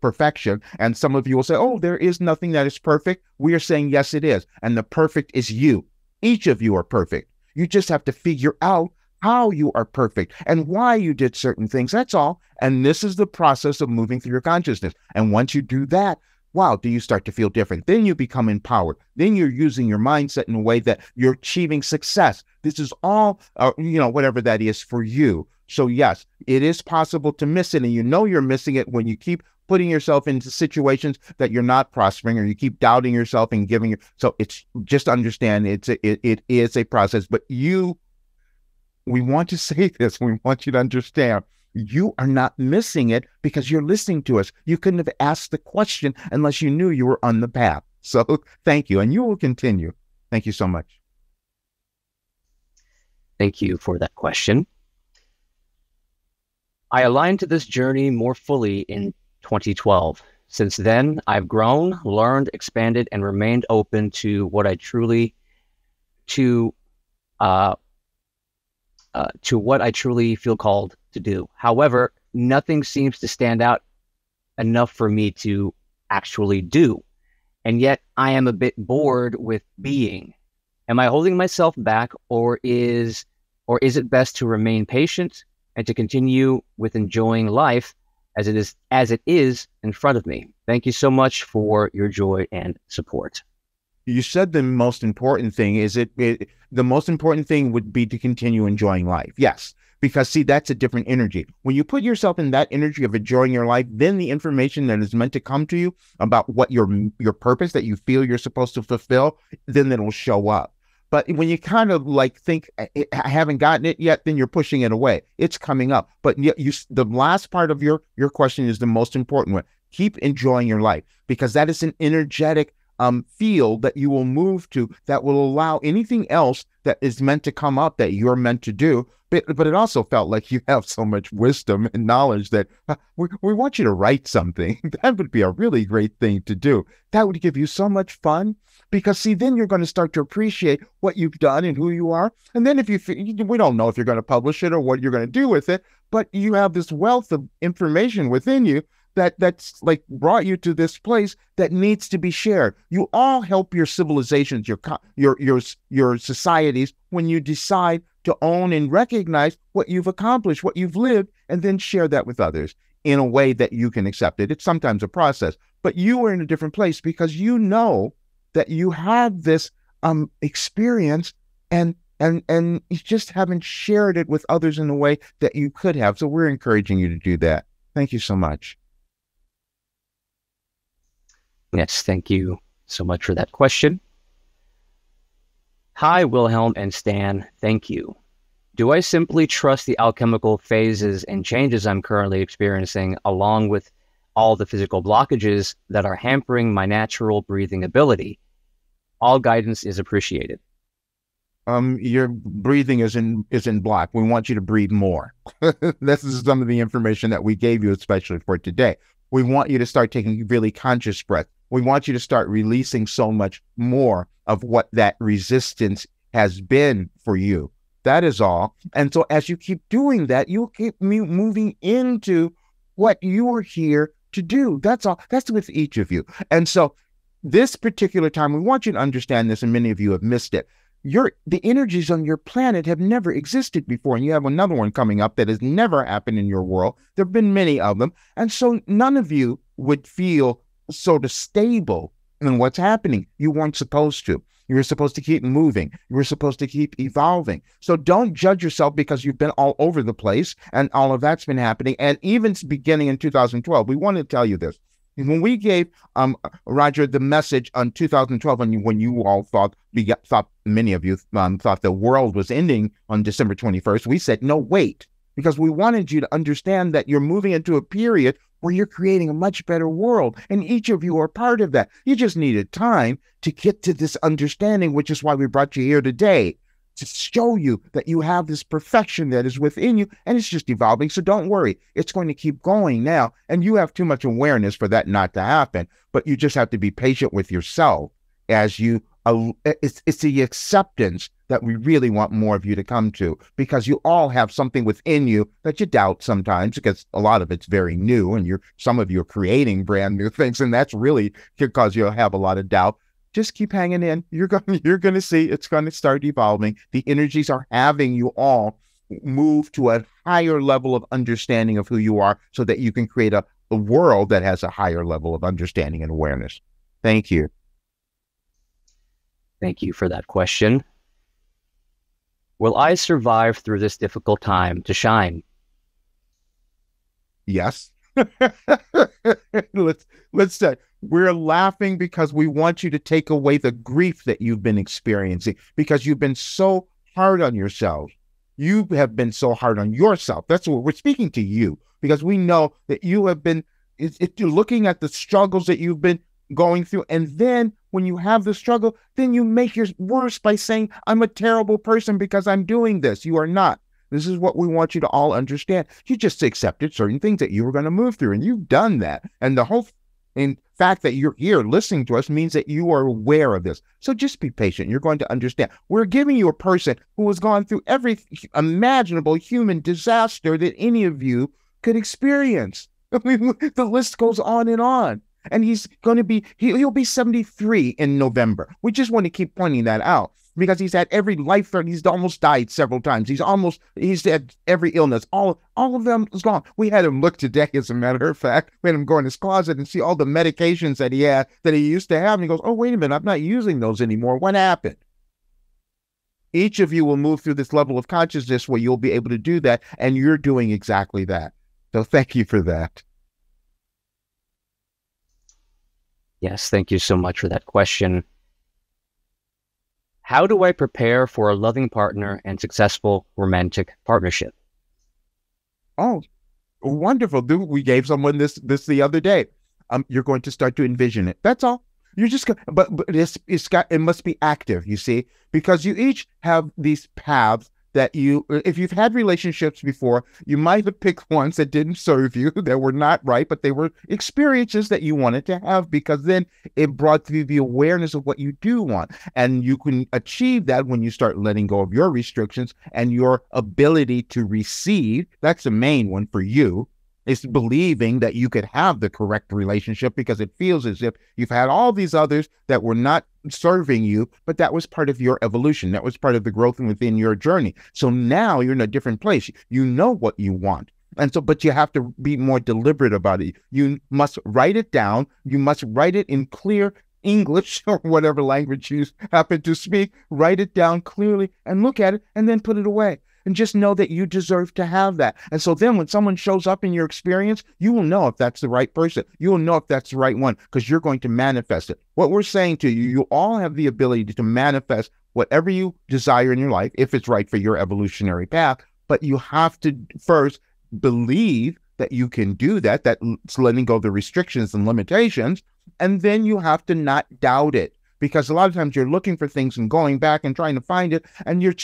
perfection. And some of you will say, oh, there is nothing that is perfect. We are saying, yes, it is. And the perfect is you. Each of you are perfect. You just have to figure out how you are perfect and why you did certain things. That's all. And this is the process of moving through your consciousness. And once you do that, wow, do you start to feel different? Then you become empowered. Then you're using your mindset in a way that you're achieving success. This is all, whatever that is for you. So yes, it is possible to miss it, and you know you're missing it when you keep putting yourself into situations that you're not prospering, or you keep doubting yourself and so it's just understand it is a process. But we want to say this, we want you to understand, you are not missing it because you're listening to us. You couldn't have asked the question unless you knew you were on the path. So thank you. And you will continue. Thank you so much. Thank you for that question. I aligned to this journey more fully in 2012. Since then, I've grown, learned, expanded, and remained open to what I truly feel called to do. However, nothing seems to stand out enough for me to actually do. And yet I am a bit bored with being. Am I holding myself back, or is it best to remain patient and to continue with enjoying life as it is in front of me? Thank you so much for your joy and support. You said the most important thing is the most important thing would be to continue enjoying life. Yes, because see, that's a different energy. When you put yourself in that energy of enjoying your life, then the information that is meant to come to you about what your purpose that you feel you're supposed to fulfill, then it'll show up. But when you kind of think, I haven't gotten it yet, then you're pushing it away. It's coming up. But the last part of your question is the most important one. Keep enjoying your life, because that is an energetic field that you will move to that will allow anything else that is meant to come up that you're meant to do. But it also felt like you have so much wisdom and knowledge that we want you to write something. That would be a really great thing to do. That would give you so much fun, because see, then you're going to start to appreciate what you've done and who you are. And then we don't know if you're going to publish it or what you're going to do with it, but you have this wealth of information within you that's brought you to this place that needs to be shared. You all help your civilizations, your societies, when you decide to own and recognize what you've accomplished, what you've lived, and then share that with others in a way that you can accept it. It's sometimes a process, but you are in a different place because you know that you had this experience, and you just haven't shared it with others in a way that you could have. So we're encouraging you to do that. Thank you so much. Yes, thank you so much for that question. Hi, Wilhelm and Stan. Thank you. Do I simply trust the alchemical phases and changes I'm currently experiencing, along with all the physical blockages that are hampering my natural breathing ability? All guidance is appreciated. Your breathing is in block. We want you to breathe more. This is some of the information that we gave you, especially for today. We want you to start taking really conscious breath. We want you to start releasing so much more of what that resistance has been for you. That is all. And so as you keep doing that, you'll keep moving into what you are here to do. That's all. That's with each of you. And so this particular time, we want you to understand this, and many of you have missed it. The energies on your planet have never existed before, and you have another one coming up that has never happened in your world. There have been many of them, and so none of you would feel sort of stable in what's happening. You weren't supposed to. You were supposed to keep moving. You were supposed to keep evolving. So don't judge yourself because you've been all over the place and all of that's been happening. And even beginning in 2012, we want to tell you this. When we gave Roger the message on 2012, when you all thought many of you thought the world was ending on December 21st, we said, no, wait, because we wanted you to understand that you're moving into a period where you're creating a much better world, and each of you are part of that. You just needed time to get to this understanding, which is why we brought you here today, to show you that you have this perfection that is within you, and it's just evolving. So don't worry. It's going to keep going now, and you have too much awareness for that not to happen, but you just have to be patient with yourself as you, it's the acceptance that we really want more of you to come to, because you all have something within you that you doubt sometimes, because a lot of it's very new, and some of you are creating brand new things, and that's really because you'll have a lot of doubt. Just keep hanging in. You're going to see it's going to start evolving. The energies are having you all move to a higher level of understanding of who you are, so that you can create a world that has a higher level of understanding and awareness. Thank you. Thank you for that question. Will I survive through this difficult time to shine? Yes. Let's say we're laughing because we want you to take away the grief that you've been experiencing, because you've been so hard on yourself. You have been so hard on yourself. That's what we're speaking to you, because we know that you have been, if you're looking at the struggles that you've been going through, and then when you have the struggle, then you make yours worse by saying, I'm a terrible person because I'm doing this. You are not. This is what we want you to all understand. You just accepted certain things that you were going to move through, and you've done that. And the whole in fact that you're here listening to us means that you are aware of this. So just be patient. You're going to understand. We're giving you a person who has gone through every imaginable human disaster that any of you could experience. I mean, the list goes on and on. And he's going to be, he'll be 73 in November. We just want to keep pointing that out, because he's had every life threat. He's almost died several times. He's had every illness. All of them is gone. We had him look today, as a matter of fact. We had him go in his closet and see all the medications that he had, that he used to have. And he goes, oh, wait a minute, I'm not using those anymore. What happened? Each of you will move through this level of consciousness where you'll be able to do that. And you're doing exactly that. So thank you for that. Yes, thank you so much for that question. How do I prepare for a loving partner and successful romantic partnership? Oh, wonderful. We gave someone this the other day. You're going to start to envision it. That's all. You're just going, but it must be active, you see, because you each have these paths that if you've had relationships before, you might have picked ones that didn't serve you, that were not right, but they were experiences that you wanted to have, because then it brought you the awareness of what you do want. And you can achieve that when you start letting go of your restrictions and your ability to receive. That's the main one for you, is believing that you could have the correct relationship, because it feels as if you've had all these others that were not serving you, but that was part of your evolution. That was part of the growth within your journey. So now you're in a different place. You know what you want. And so, but you have to be more deliberate about it. You must write it down. You must write it in clear English or whatever language you happen to speak. Write it down clearly and look at it and then put it away. And just know that you deserve to have that. And so then when someone shows up in your experience, you will know if that's the right person. You will know if that's the right one because you're going to manifest it. What we're saying to you, you all have the ability to manifest whatever you desire in your life, if it's right for your evolutionary path. But you have to first believe that you can do that. That's letting go of the restrictions and limitations. And then you have to not doubt it. Because a lot of times you're looking for things and going back and trying to find it, and you're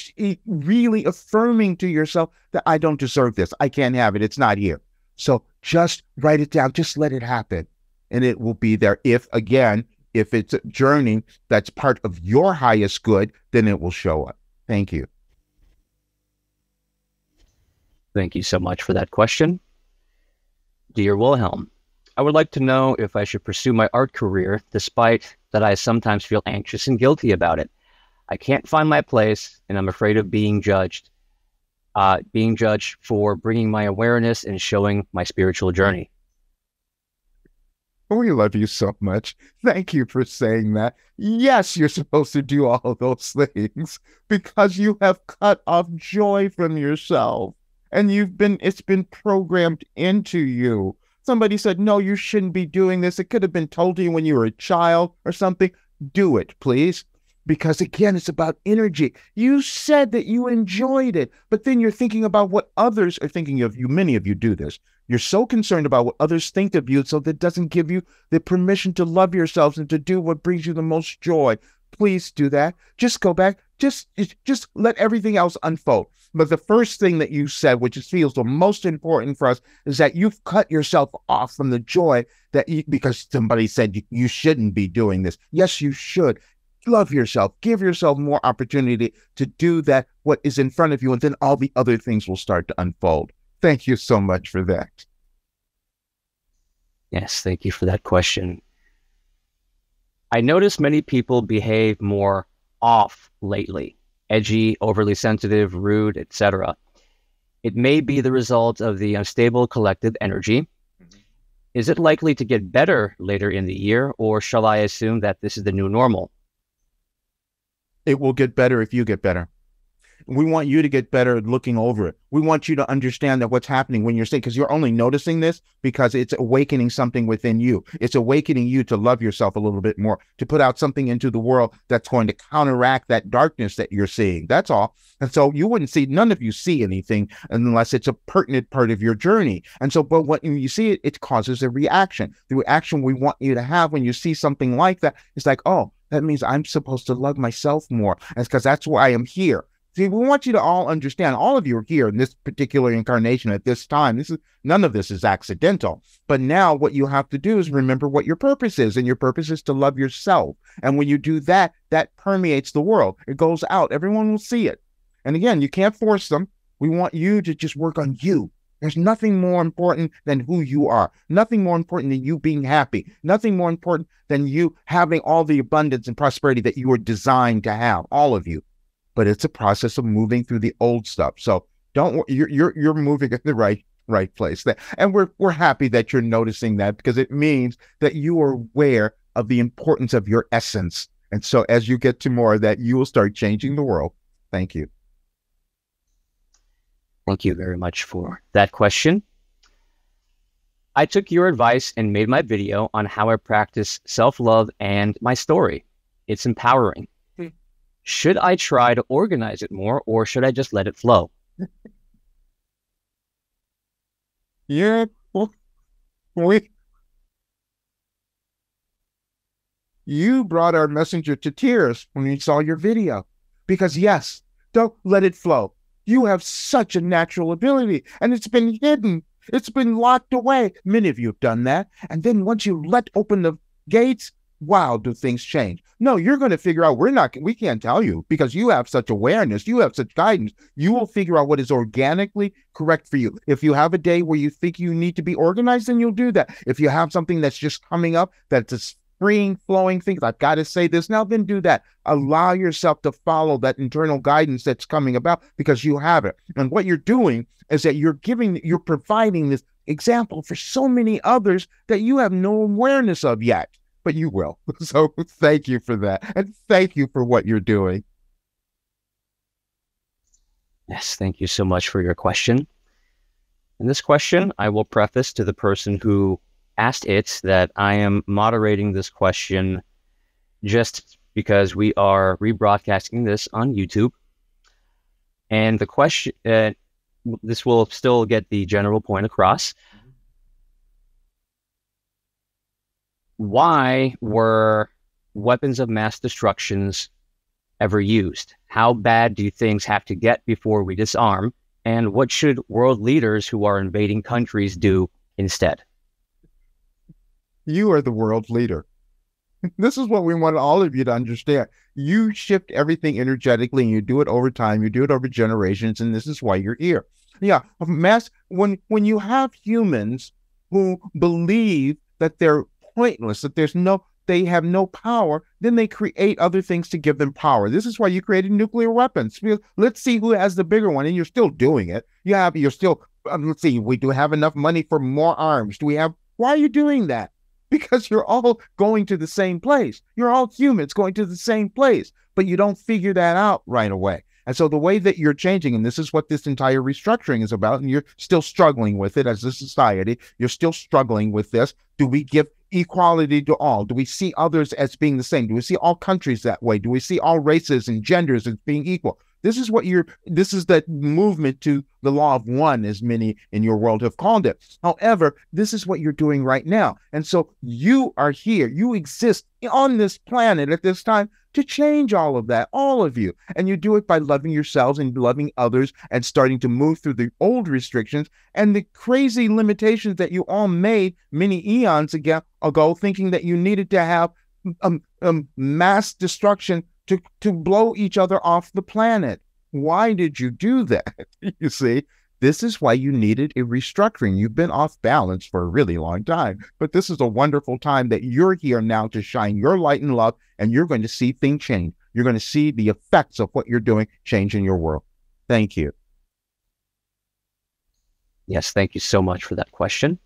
really affirming to yourself that I don't deserve this. I can't have it. It's not here. So just write it down. Just let it happen. And it will be there. If it's a journey that's part of your highest good, then it will show up. Thank you. Thank you so much for that question. Dear Wilhelm, I would like to know if I should pursue my art career despite that I sometimes feel anxious and guilty about it. I can't find my place, and I'm afraid of being judged for bringing my awareness and showing my spiritual journey. We love you so much. Thank you for saying that. Yes, you're supposed to do all of those things because you have cut off joy from yourself, and it's been programmed into you. Somebody said, no, you shouldn't be doing this. It could have been told to you when you were a child or something. Do it, please. Because again, it's about energy. You said that you enjoyed it, but then you're thinking about what others are thinking of you. Many of you do this. You're so concerned about what others think of you, so that doesn't give you the permission to love yourselves and to do what brings you the most joy. Please do that. Just go back. Just let everything else unfold. But the first thing that you said, which feels the most important for us, is that you've cut yourself off from the joy because somebody said you shouldn't be doing this. Yes, you should. Love yourself. Give yourself more opportunity to do that, what is in front of you, and then all the other things will start to unfold. Thank you so much for that. Yes, thank you for that question. I notice many people behave more off lately. Edgy, overly sensitive, rude, etc. It may be the result of the unstable collective energy. Is it likely to get better later in the year, or shall I assume that this is the new normal? It will get better if you get better. We want you to get better at looking over it. We want you to understand that what's happening when you're sick, because you're only noticing this because it's awakening something within you. It's awakening you to love yourself a little bit more, to put out something into the world that's going to counteract that darkness that you're seeing. That's all. And so you wouldn't see, none of you see anything unless it's a pertinent part of your journey. And so, but when you see it, it causes a reaction. The reaction we want you to have when you see something like that is like, oh, that means I'm supposed to love myself more. And it's because that's why I am here. See, we want you to all understand, all of you are here in this particular incarnation at this time. None of this is accidental. But now what you have to do is remember what your purpose is, and your purpose is to love yourself. And when you do that, that permeates the world. It goes out. Everyone will see it. And again, you can't force them. We want you to just work on you. There's nothing more important than who you are. Nothing more important than you being happy. Nothing more important than you having all the abundance and prosperity that you were designed to have, all of you. But it's a process of moving through the old stuff. So you're moving in the right place. And we're happy that you're noticing that, because it means that you are aware of the importance of your essence. And so as you get to more of that, you will start changing the world. Thank you. Thank you very much for that question. I took your advice and made my video on how I practice self-love and my story. It's empowering. Should I try to organize it more, or should I just let it flow? Yeah, well, you brought our messenger to tears when we saw your video. Because yes, don't let it flow. You have such a natural ability, and it's been hidden. It's been locked away. Many of you have done that. And then once you let open the gates, wow, do things change. No, you're going to figure out, we can't tell you, because you have such awareness, you have such guidance. You will figure out what is organically correct for you. If you have a day where you think you need to be organized, then you'll do that. If you have something that's just coming up, that's freeing, flowing things. I've got to say this now, then do that. Allow yourself to follow that internal guidance that's coming about because you have it. And what you're doing is that you're providing this example for so many others that you have no awareness of yet, but you will. So thank you for that. And thank you for what you're doing. Yes, thank you so much for your question. And this question, I will preface to the person who asked it that I am moderating this question just because we are rebroadcasting this on YouTube. And the question, this will still get the general point across. Why were weapons of mass destructions ever used? How bad do things have to get before we disarm? And what should world leaders who are invading countries do instead? You are the world leader. This is what we want all of you to understand. You shift everything energetically and you do it over time. You do it over generations. And this is why you're here. Yeah. When you have humans who believe that they're pointless, that they have no power, then they create other things to give them power. This is why you created nuclear weapons. Let's see who has the bigger one, and you're still doing it. You're still, let's see, we do have enough money for more arms. Why are you doing that? Because you're all going to the same place. You're all humans going to the same place, but you don't figure that out right away. And so the way that you're changing, and this is what this entire restructuring is about, and you're still struggling with it as a society, you're still struggling with this. Do we give equality to all? Do we see others as being the same? Do we see all countries that way? Do we see all races and genders as being equal? This is the movement to the law of one, as many in your world have called it. However, this is what you're doing right now. And so you are here. You exist on this planet at this time to change all of that, all of you. And you do it by loving yourselves and loving others and starting to move through the old restrictions and the crazy limitations that you all made many eons ago, thinking that you needed to have mass destruction to blow each other off the planet. Why did you do that? You see, this is why you needed a restructuring. You've been off balance for a really long time, but this is a wonderful time that you're here now to shine your light and love, and you're going to see things change. You're going to see the effects of what you're doing change in your world. Thank you. Yes, thank you so much for that question.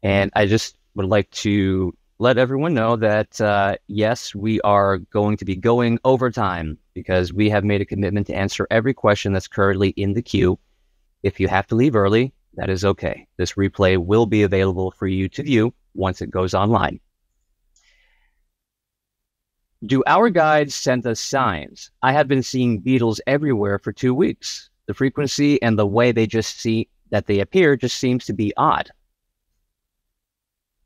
And I just would like to let everyone know that, yes, we are going to be going overtime because we have made a commitment to answer every question that's currently in the queue. If you have to leave early, that is okay. This replay will be available for you to view once it goes online. Do our guides send us signs? I have been seeing beetles everywhere for 2 weeks. The frequency and the way they appear just seems to be odd.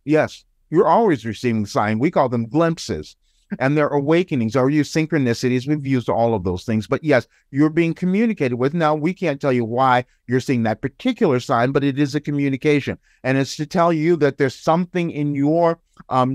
Yes. You're always receiving signs. We call them glimpses, and they're awakenings or synchronicities. We've used all of those things, but yes, you're being communicated with. Now, we can't tell you why you're seeing that particular sign, but it is a communication, and it's to tell you that there's something in your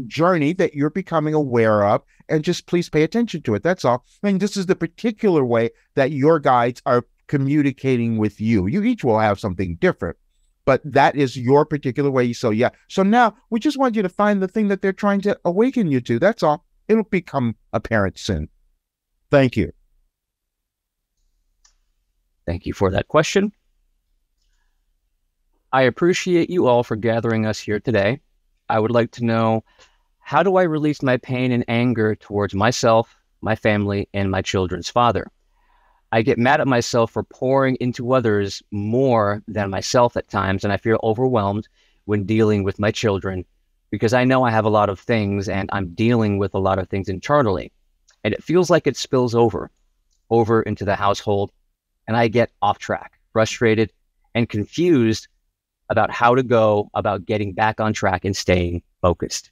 journey that you're becoming aware of, and just please pay attention to it. That's all. I mean, this is the particular way that your guides are communicating with you. You each will have something different, but that is your particular way. So yeah. So now we just want you to find the thing that they're trying to awaken you to. That's all. It'll become apparent soon. Thank you. Thank you for that question. I appreciate you all for gathering us here today. I would like to know, how do I release my pain and anger towards myself, my family, and my children's father? I get mad at myself for pouring into others more than myself at times, and I feel overwhelmed when dealing with my children because I know I have a lot of things and I'm dealing with a lot of things internally. And it feels like it spills over into the household, and I get off track, frustrated, and confused about how to go about getting back on track and staying focused.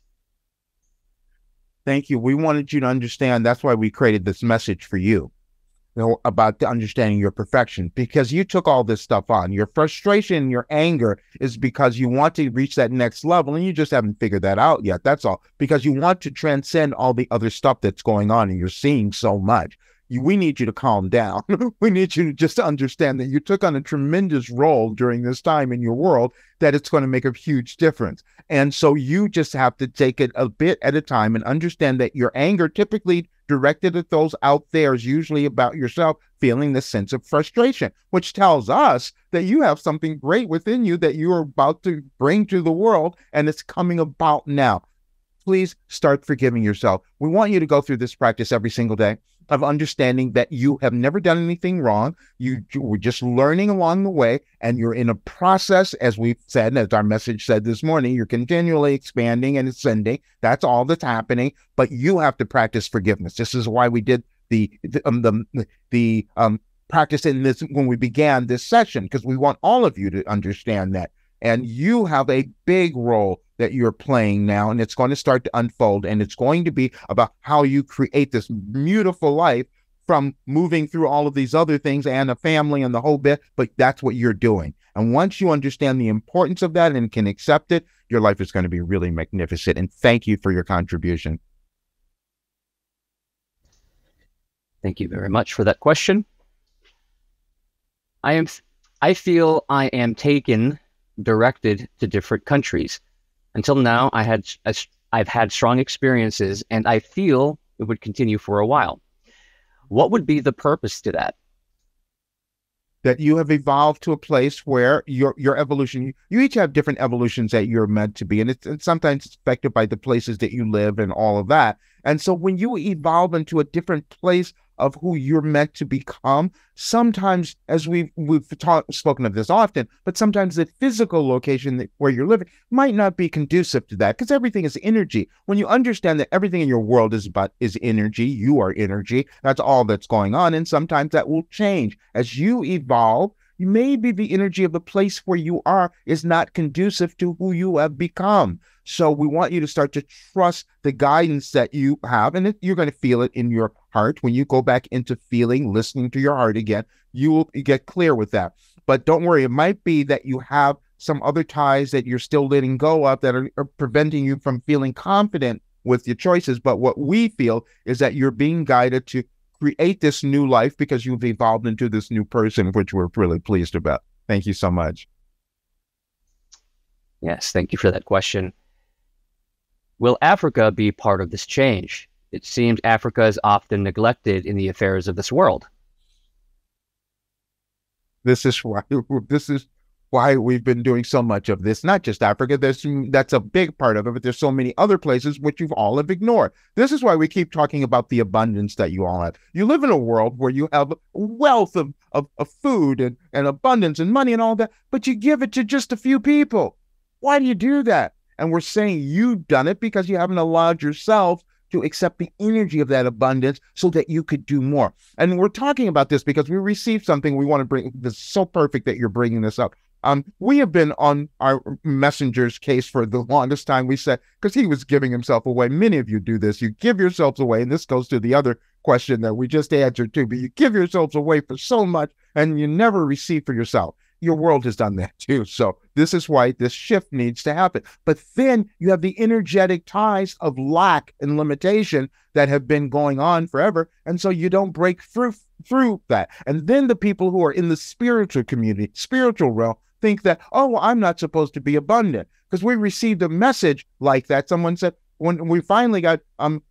Thank you. We wanted you to understand. That's why we created this message for you. About understanding your perfection, because you took all this stuff on. Your frustration, your anger is because you want to reach that next level, and you just haven't figured that out yet. That's all. Because you want to transcend all the other stuff that's going on, and you're seeing so much. we need you to calm down. We need you to just understand that you took on a tremendous role during this time in your world, that it's going to make a huge difference. And so you just have to take it a bit at a time and understand that your anger, typically directed at those out there, is usually about yourself feeling the sense of frustration, which tells us that you have something great within you that you are about to bring to the world, and it's coming about now. Please start forgiving yourself. We want you to go through this practice every single day of understanding that you have never done anything wrong. You were just learning along the way, and you're in a process, as we've said, as our message said this morning, you're continually expanding and ascending. That's all that's happening, but you have to practice forgiveness. This is why we did the practice in this when we began this session, because we want all of you to understand that. And you have a big role that you're playing now, and it's going to start to unfold, and it's going to be about how you create this beautiful life from moving through all of these other things and a family and the whole bit, but that's what you're doing. And once you understand the importance of that and can accept it, your life is going to be really magnificent. And thank you for your contribution. Thank you very much for that question. I feel I am directed to different countries. Until now, I've had strong experiences, and I feel it would continue for a while. What would be the purpose to that? That you have evolved to a place where your evolution, you each have different evolutions that you're meant to be, and it's sometimes affected by the places that you live and all of that. And so when you evolve into a different place of who you're meant to become, sometimes, as we've spoken of this often, but sometimes the physical location where you're living might not be conducive to that, because everything is energy. When you understand that everything in your world is energy, you are energy, that's all that's going on, and sometimes that will change. As you evolve, maybe the energy of the place where you are is not conducive to who you have become. So we want you to start to trust the guidance that you have, and you're going to feel it in your heart. When you go back into feeling, listening to your heart again, you will get clear with that. But don't worry, it might be that you have some other ties that you're still letting go of that are preventing you from feeling confident with your choices. But what we feel is that you're being guided to create this new life because you've evolved into this new person, which we're really pleased about. Thank you so much. Yes, thank you for that question. Will Africa be part of this change? It seems Africa is often neglected in the affairs of this world. This is why we've been doing so much of this. Not just Africa. That's a big part of it, but there's so many other places which you've all have ignored. This is why we keep talking about the abundance that you all have. You live in a world where you have wealth of food and abundance and money and all that, but you give it to just a few people. Why do you do that? And we're saying you've done it because you haven't allowed yourself to accept the energy of that abundance so that you could do more. And we're talking about this because we received something we want to bring. This is so perfect that you're bringing this up. We have been on our messenger's case for the longest time. We said, because he was giving himself away. Many of you do this. You give yourselves away. And this goes to the other question that we just answered too. But you give yourselves away for so much and you never receive for yourself. Your world has done that too. So this is why this shift needs to happen. But then you have the energetic ties of lack and limitation that have been going on forever. And so you don't break through that. And then the people who are in the spiritual community, spiritual realm, think that, oh, well, I'm not supposed to be abundant. Because we received a message like that. Someone said, when we finally got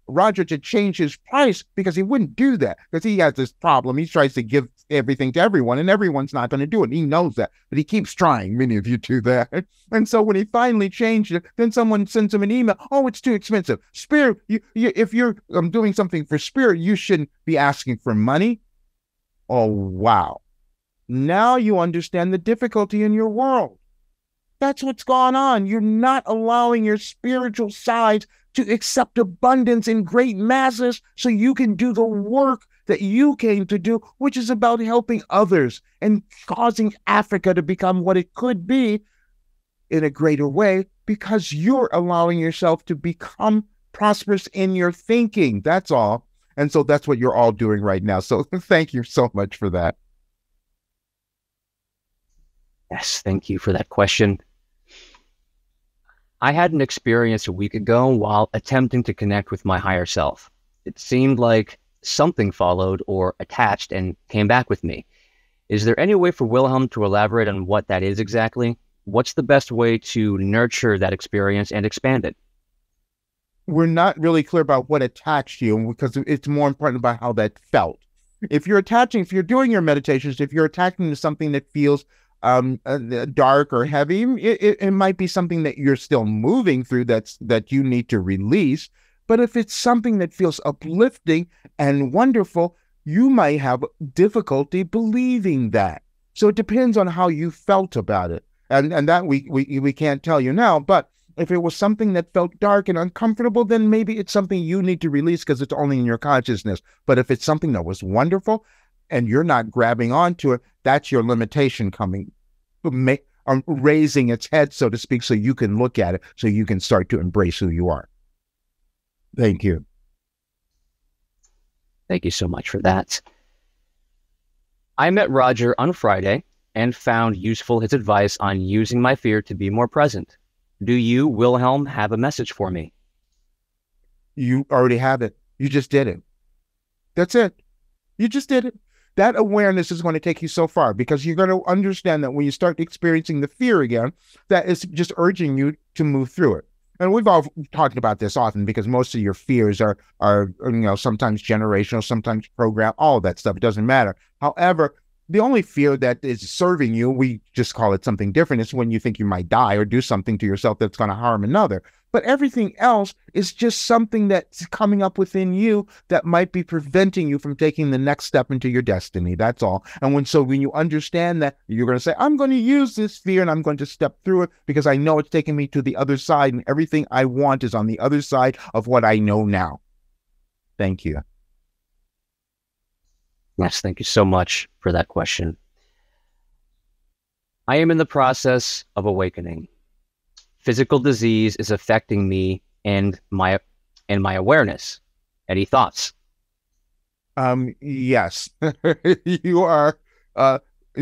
Roger to change his price, because he wouldn't do that, because he has this problem. He tries to give everything to everyone, and everyone's not going to do it. He knows that, but he keeps trying. Many of you do that. And so when he finally changed it, then someone sends him an email. Oh, it's too expensive. Spirit, if you're doing something for spirit, you shouldn't be asking for money. Oh, wow. Now you understand the difficulty in your world. That's what's gone on. You're not allowing your spiritual sides to accept abundance in great masses so you can do the work that you came to do, which is about helping others and causing Africa to become what it could be in a greater way, because you're allowing yourself to become prosperous in your thinking. That's all. And so that's what you're all doing right now. So thank you so much for that. Yes, thank you for that question. I had an experience a week ago while attempting to connect with my higher self. It seemed like something followed or attached and came back with me. Is there any way for Wilhelm to elaborate on what that is exactly? What's the best way to nurture that experience and expand it? We're not really clear about what attached you because it's more important about how that felt. If you're doing your meditations, if you're attaching to something that feels dark or heavy, it might be something that you're still moving through that you need to release. But if it's something that feels uplifting and wonderful, you might have difficulty believing that. So it depends on how you felt about it. And that we can't tell you now. But if it was something that felt dark and uncomfortable, then maybe it's something you need to release because it's only in your consciousness. But if it's something that was wonderful and you're not grabbing onto it, that's your limitation coming, raising its head, so to speak, so you can look at it, so you can start to embrace who you are. Thank you. Thank you so much for that. I met Roger on Friday and found useful his advice on using my fear to be more present. Do you, Wilhelm, have a message for me? You already have it. You just did it. That's it. You just did it. That awareness is going to take you so far because you're going to understand that when you start experiencing the fear again, that is just urging you to move through it. And we've all talked about this often because most of your fears are sometimes generational, sometimes programmed, all of that stuff. It doesn't matter. However, the only fear that is serving you, we just call it something different, is when you think you might die or do something to yourself that's going to harm another. But everything else is just something that's coming up within you that might be preventing you from taking the next step into your destiny. That's all. And when you understand that, you're going to say, I'm going to use this fear and I'm going to step through it because I know it's taking me to the other side and everything I want is on the other side of what I know now. Thank you. Yes, thank you so much for that question. I am in the process of awakening. Physical disease is affecting me and my awareness. Any thoughts? Yes, you are.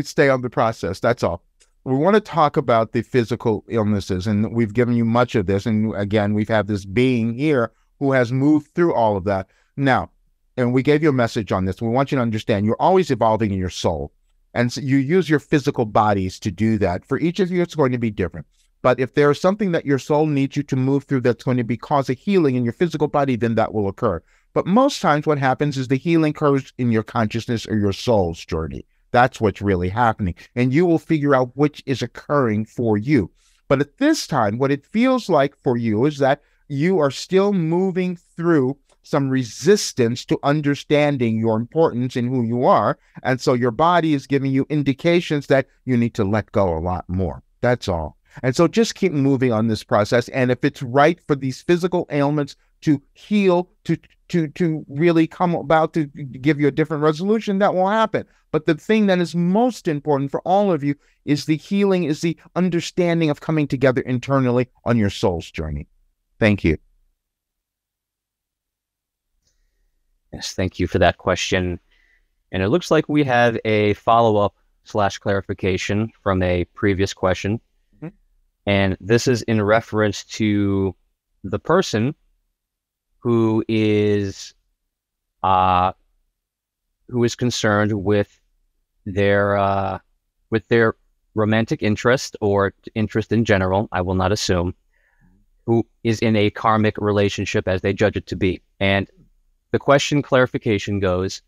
Stay on the process. That's all. We want to talk about the physical illnesses, and we've given you much of this. And again, we've had this being here who has moved through all of that. Now, and we gave you a message on this. We want you to understand you're always evolving in your soul. And so you use your physical bodies to do that. For each of you, it's going to be different. But if there is something that your soul needs you to move through that's going to cause a healing in your physical body, then that will occur. But most times what happens is the healing occurs in your consciousness or your soul's journey. That's what's really happening. And you will figure out which is occurring for you. But at this time, what it feels like for you is that you are still moving through some resistance to understanding your importance in who you are. And so your body is giving you indications that you need to let go a lot more. That's all. And so just keep moving on this process. And if it's right for these physical ailments to heal, to really come about to give you a different resolution, that will happen. But the thing that is most important for all of you is the healing, is the understanding of coming together internally on your soul's journey. Thank you. Yes, thank you for that question. And it looks like we have a follow-up / clarification from a previous question. Mm-hmm. And this is in reference to the person who is concerned with their romantic interest or interest in general, I will not assume, who is in a karmic relationship as they judge it to be. And the question clarification goes,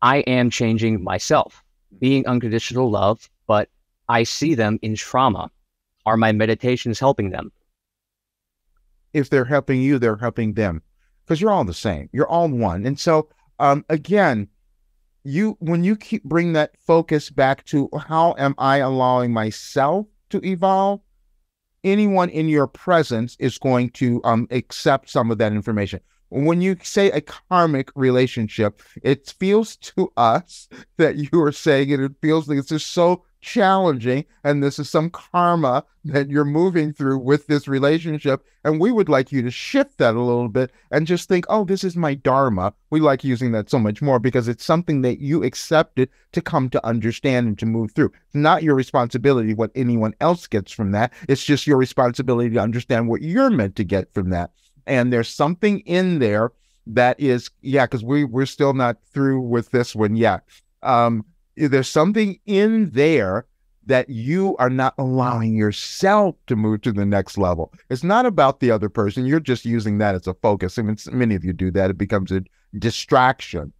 I am changing myself, being unconditional love, but I see them in trauma. Are my meditations helping them? If they're helping you, they're helping them, because you're all the same. You're all one. And so, again, when you bring that focus back to how am I allowing myself to evolve, anyone in your presence is going to accept some of that information. When you say a karmic relationship, it feels to us that you are saying it feels like it's just so challenging, and this is some karma that you're moving through with this relationship. And we would like you to shift that a little bit and just think, oh, this is my dharma. We like using that so much more because it's something that you accepted to come to understand and to move through. It's not your responsibility what anyone else gets from that. It's just your responsibility to understand what you're meant to get from that. And there's something in there that is, yeah, because we're still not through with this one yet. There's something in there that you are not allowing yourself to move to the next level. It's not about the other person. You're just using that as a focus. I mean, many of you do that. It becomes a distraction.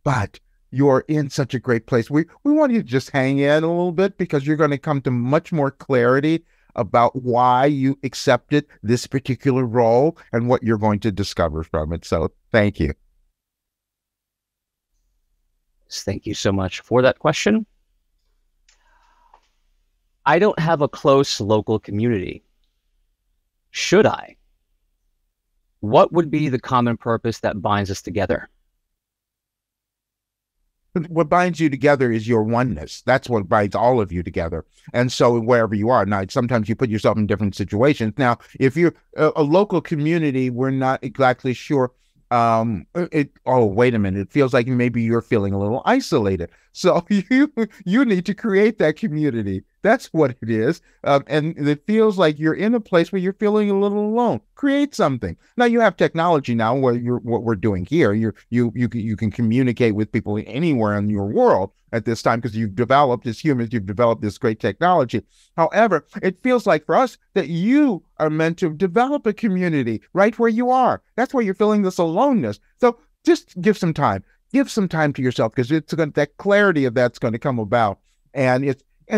But you're in such a great place. We want you to just hang in a little bit, because you're going to come to much more clarity about why you accepted this particular role and what you're going to discover from it. So thank you. Thank you so much for that question. I don't have a close local community. Should I? What would be the common purpose that binds us together? What binds you together is your oneness. That's what binds all of you together. And so wherever you are, now sometimes you put yourself in different situations. Now, if you're a local community, we're not exactly sure. Oh, wait a minute. It feels like maybe you're feeling a little isolated. So you need to create that community. That's what it is. And it feels like you're in a place where you're feeling a little alone. Create something. Now you have technology now where what we're doing here. You can communicate with people anywhere in your world at this time, because you've developed, as humans, you've developed this great technology. However, it feels like for us that you are meant to develop a community right where you are. That's why you're feeling this aloneness. So just give some time. Give some time to yourself, because it's going, that clarity of that's going to come about. And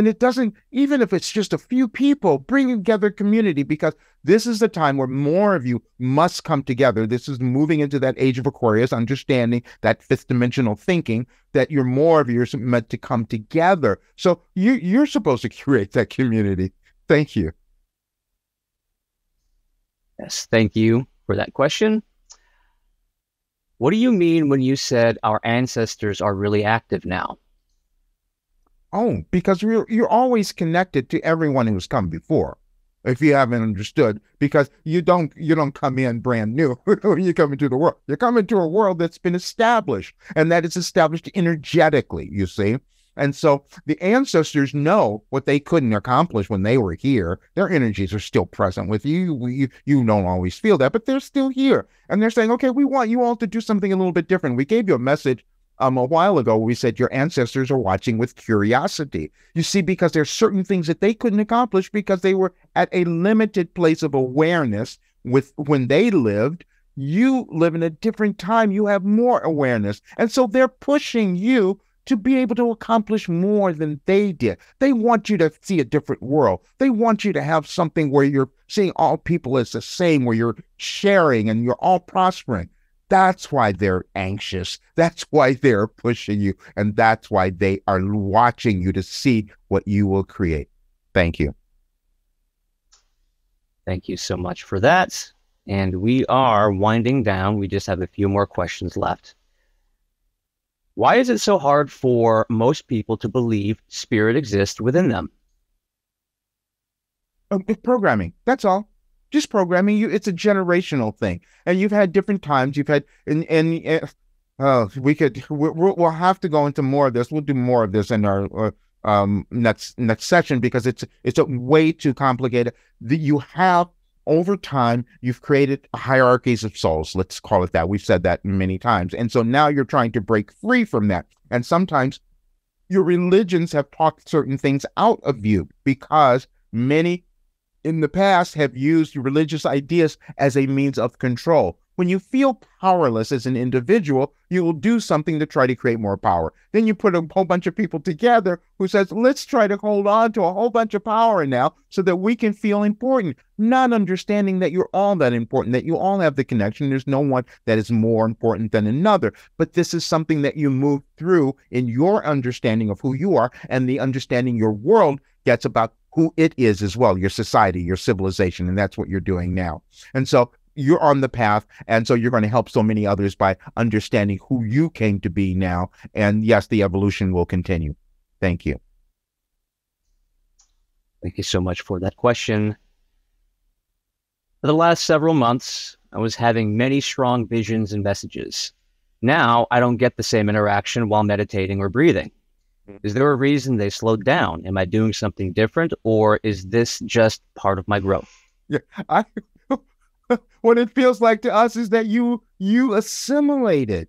it doesn't, even if it's just a few people, bring together community, because this is the time where more of you must come together. This is moving into that age of Aquarius, understanding that fifth dimensional thinking, that you're more of you are meant to come together. So you're supposed to create that community. Thank you. Yes, thank you for that question. What do you mean when you said our ancestors are really active now? Oh, because you're always connected to everyone who's come before. If you haven't understood, because you don't come in brand new when you come into the world. You come into a world that's been established, and that is established energetically, you see. And so the ancestors know what they couldn't accomplish when they were here. Their energies are still present with you. You don't always feel that, but they're still here. And they're saying, okay, we want you all to do something a little bit different. We gave you a message a while ago. We said your ancestors are watching with curiosity. You see, because there's certain things that they couldn't accomplish because they were at a limited place of awareness with when they lived. You live in a different time. You have more awareness. And so they're pushing you to be able to accomplish more than they did. They want you to see a different world. They want you to have something where you're seeing all people as the same, where you're sharing and you're all prospering. That's why they're anxious. That's why they're pushing you. And that's why they are watching you to see what you will create. Thank you. Thank you so much for that. And we are winding down. We just have a few more questions left. Why is it so hard for most people to believe spirit exists within them? Programming. That's all. Just programming. It's a generational thing, and you've had different times. You've had, we'll have to go into more of this. We'll do more of this in our next session, because it's a way too complicated. That you have over time, you've created hierarchies of souls. Let's call it that. We've said that many times, and so now you're trying to break free from that. And sometimes your religions have talked certain things out of you, because many in the past have used religious ideas as a means of control. When you feel powerless as an individual, you will do something to try to create more power. Then you put a whole bunch of people together who says, let's try to hold on to a whole bunch of power now so that we can feel important, not understanding that you're all that important, that you all have the connection. There's no one that is more important than another. But this is something that you move through in your understanding of who you are, and the understanding your world gets about who it is as well, your society, your civilization, and that's what you're doing now. And so you're on the path, and so you're going to help so many others by understanding who you came to be now. And yes, the evolution will continue. Thank you. Thank you so much for that question. For the last several months, I was having many strong visions and messages. Now, I don't get the same interaction while meditating or breathing. Is there a reason they slowed down? Am I doing something different, or is this just part of my growth? Yeah, What it feels like to us is that you assimilate it.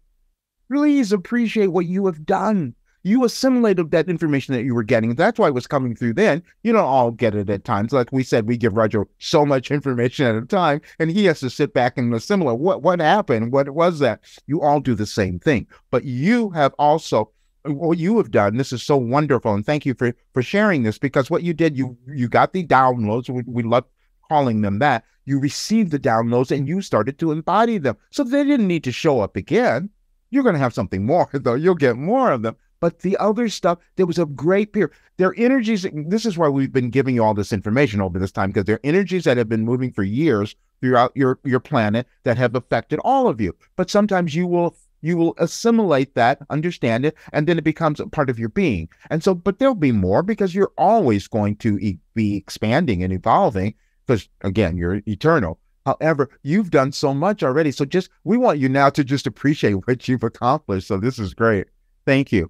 Please appreciate what you have done. You assimilated that information that you were getting. That's why it was coming through then. You don't all get it at times. Like we said, we give Roger so much information at a time, and he has to sit back and assimilate. What happened? What was that? You all do the same thing. But you have also, what you have done, this is so wonderful, and thank you for sharing this, because what you did, you got the downloads. We love calling them that. You received the downloads, and you started to embody them. So they didn't need to show up again. You're going to have something more, though. You'll get more of them. But the other stuff, there was a great period. Their energies, this is why we've been giving you all this information over this time, because they're energies that have been moving for years throughout your planet that have affected all of you. But sometimes you will assimilate that, understand it, and then it becomes a part of your being. And so, but there'll be more, because you're always going to be expanding and evolving, because again, you're eternal. However, you've done so much already. So we want you now to just appreciate what you've accomplished. So this is great. Thank you.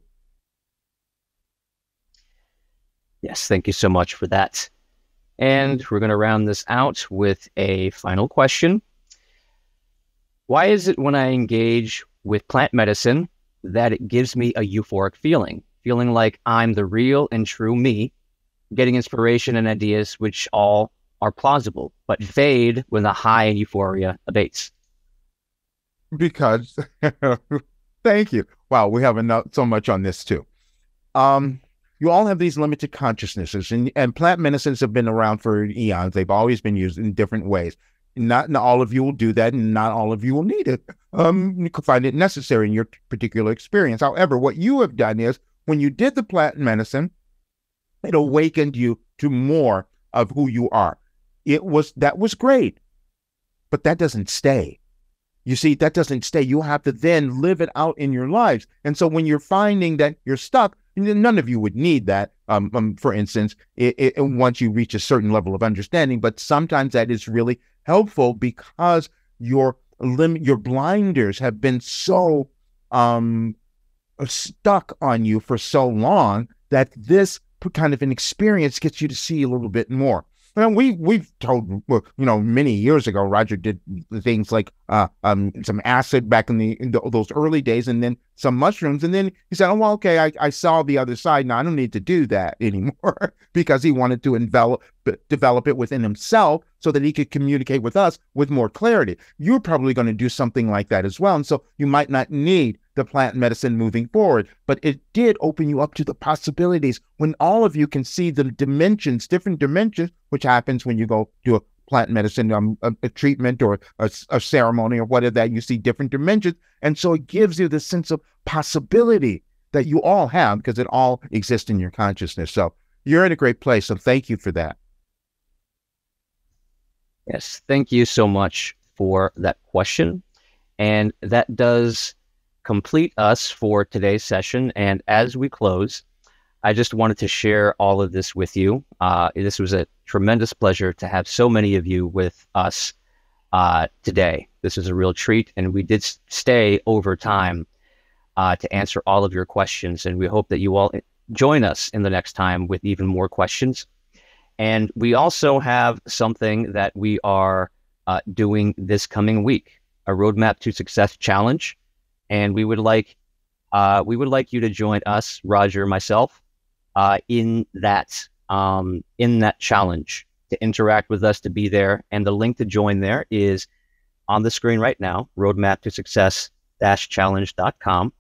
Yes, thank you so much for that. And we're going to round this out with a final question. Why is it when I engage with plant medicine that it gives me a euphoric feeling like I'm the real and true me, getting inspiration and ideas which all are plausible, but fade when the high euphoria abates? Because, thank you. Wow, we have so much on this too. You all have these limited consciousnesses, and plant medicines have been around for eons. They've always been used in different ways. Not all of you will do that, and not all of you will need it. You could find it necessary in your particular experience. However, what you have done is, when you did the plant medicine, it awakened you to more of who you are. That was great, but that doesn't stay. You see, that doesn't stay. You have to then live it out in your lives. And so when you're finding that you're stuck, none of you would need that, for instance, once you reach a certain level of understanding. But sometimes that is really helpful, because your blinders have been so stuck on you for so long that this kind of an experience gets you to see a little bit more. And we've told, many years ago, Roger did things like some acid back in those early days, and then some mushrooms. And then he said, oh, well, okay, I saw the other side. Now I don't need to do that anymore, because he wanted to develop it within himself so that he could communicate with us with more clarity. You're probably going to do something like that as well. And so you might not need the plant medicine moving forward, but it did open you up to the possibilities when all of you can see the dimensions, different dimensions, which happens when you go do a plant medicine, a treatment or a ceremony or whatever, that you see different dimensions. And so it gives you this sense of possibility that you all have, because it all exists in your consciousness. So you're in a great place. So thank you for that. Yes, thank you so much for that question. And that does complete us for today's session. And as we close, I just wanted to share all of this with you. This was a tremendous pleasure to have so many of you with us today. This is a real treat, and we did stay over time to answer all of your questions, and we hope that you all join us in the next time with even more questions. And we also have something that we are doing this coming week, a Roadmap to Success challenge. And we would like you to join us, Roger, myself, in that challenge, to interact with us, to be there. And the link to join there is on the screen right now, roadmaptosuccess-challenge.com.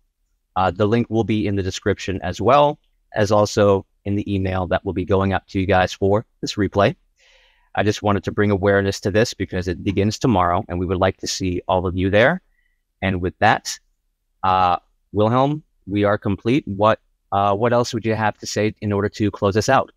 The link will be in the description, as well as also in the email that will be going up to you guys for this replay. I just wanted to bring awareness to this because it begins tomorrow, and we would like to see all of you there. And with that, Wilhelm, we are complete. What else would you have to say in order to close us out?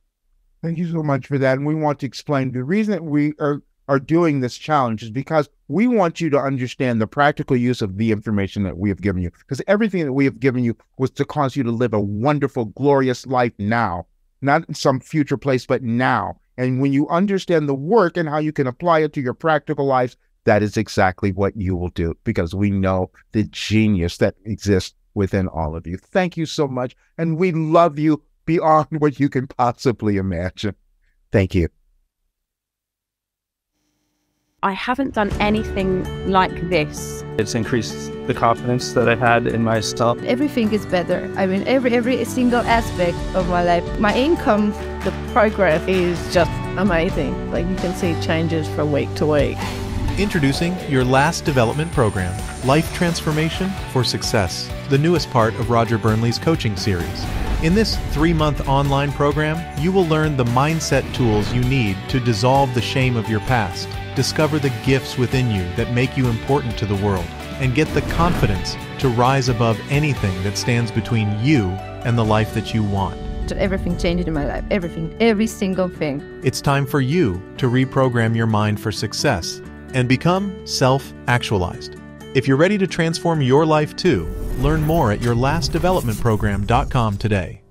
Thank you so much for that. And we want to explain the reason that we are doing this challenge is because we want you to understand the practical use of the information that we have given you. Because everything that we have given you was to cause you to live a wonderful, glorious life now, not in some future place, but now. And when you understand the work and how you can apply it to your practical lives, that is exactly what you will do, because we know the genius that exists within all of you. Thank you so much. And we love you beyond what you can possibly imagine. Thank you. I haven't done anything like this. It's increased the confidence that I've had in myself. Everything is better. I mean, every single aspect of my life. My income, the progress is just amazing. Like you can see changes from week to week. Introducing your last development program, Life Transformation for Success, the newest part of Roger Burnley's coaching series. In this 3-month online program, you will learn the mindset tools you need to dissolve the shame of your past, discover the gifts within you that make you important to the world, and get the confidence to rise above anything that stands between you and the life that you want. Everything changed in my life. Everything. Every single thing. It's time for you to reprogram your mind for success and become self-actualized. If you're ready to transform your life too, learn more at yourlastdevelopmentprogram.com today.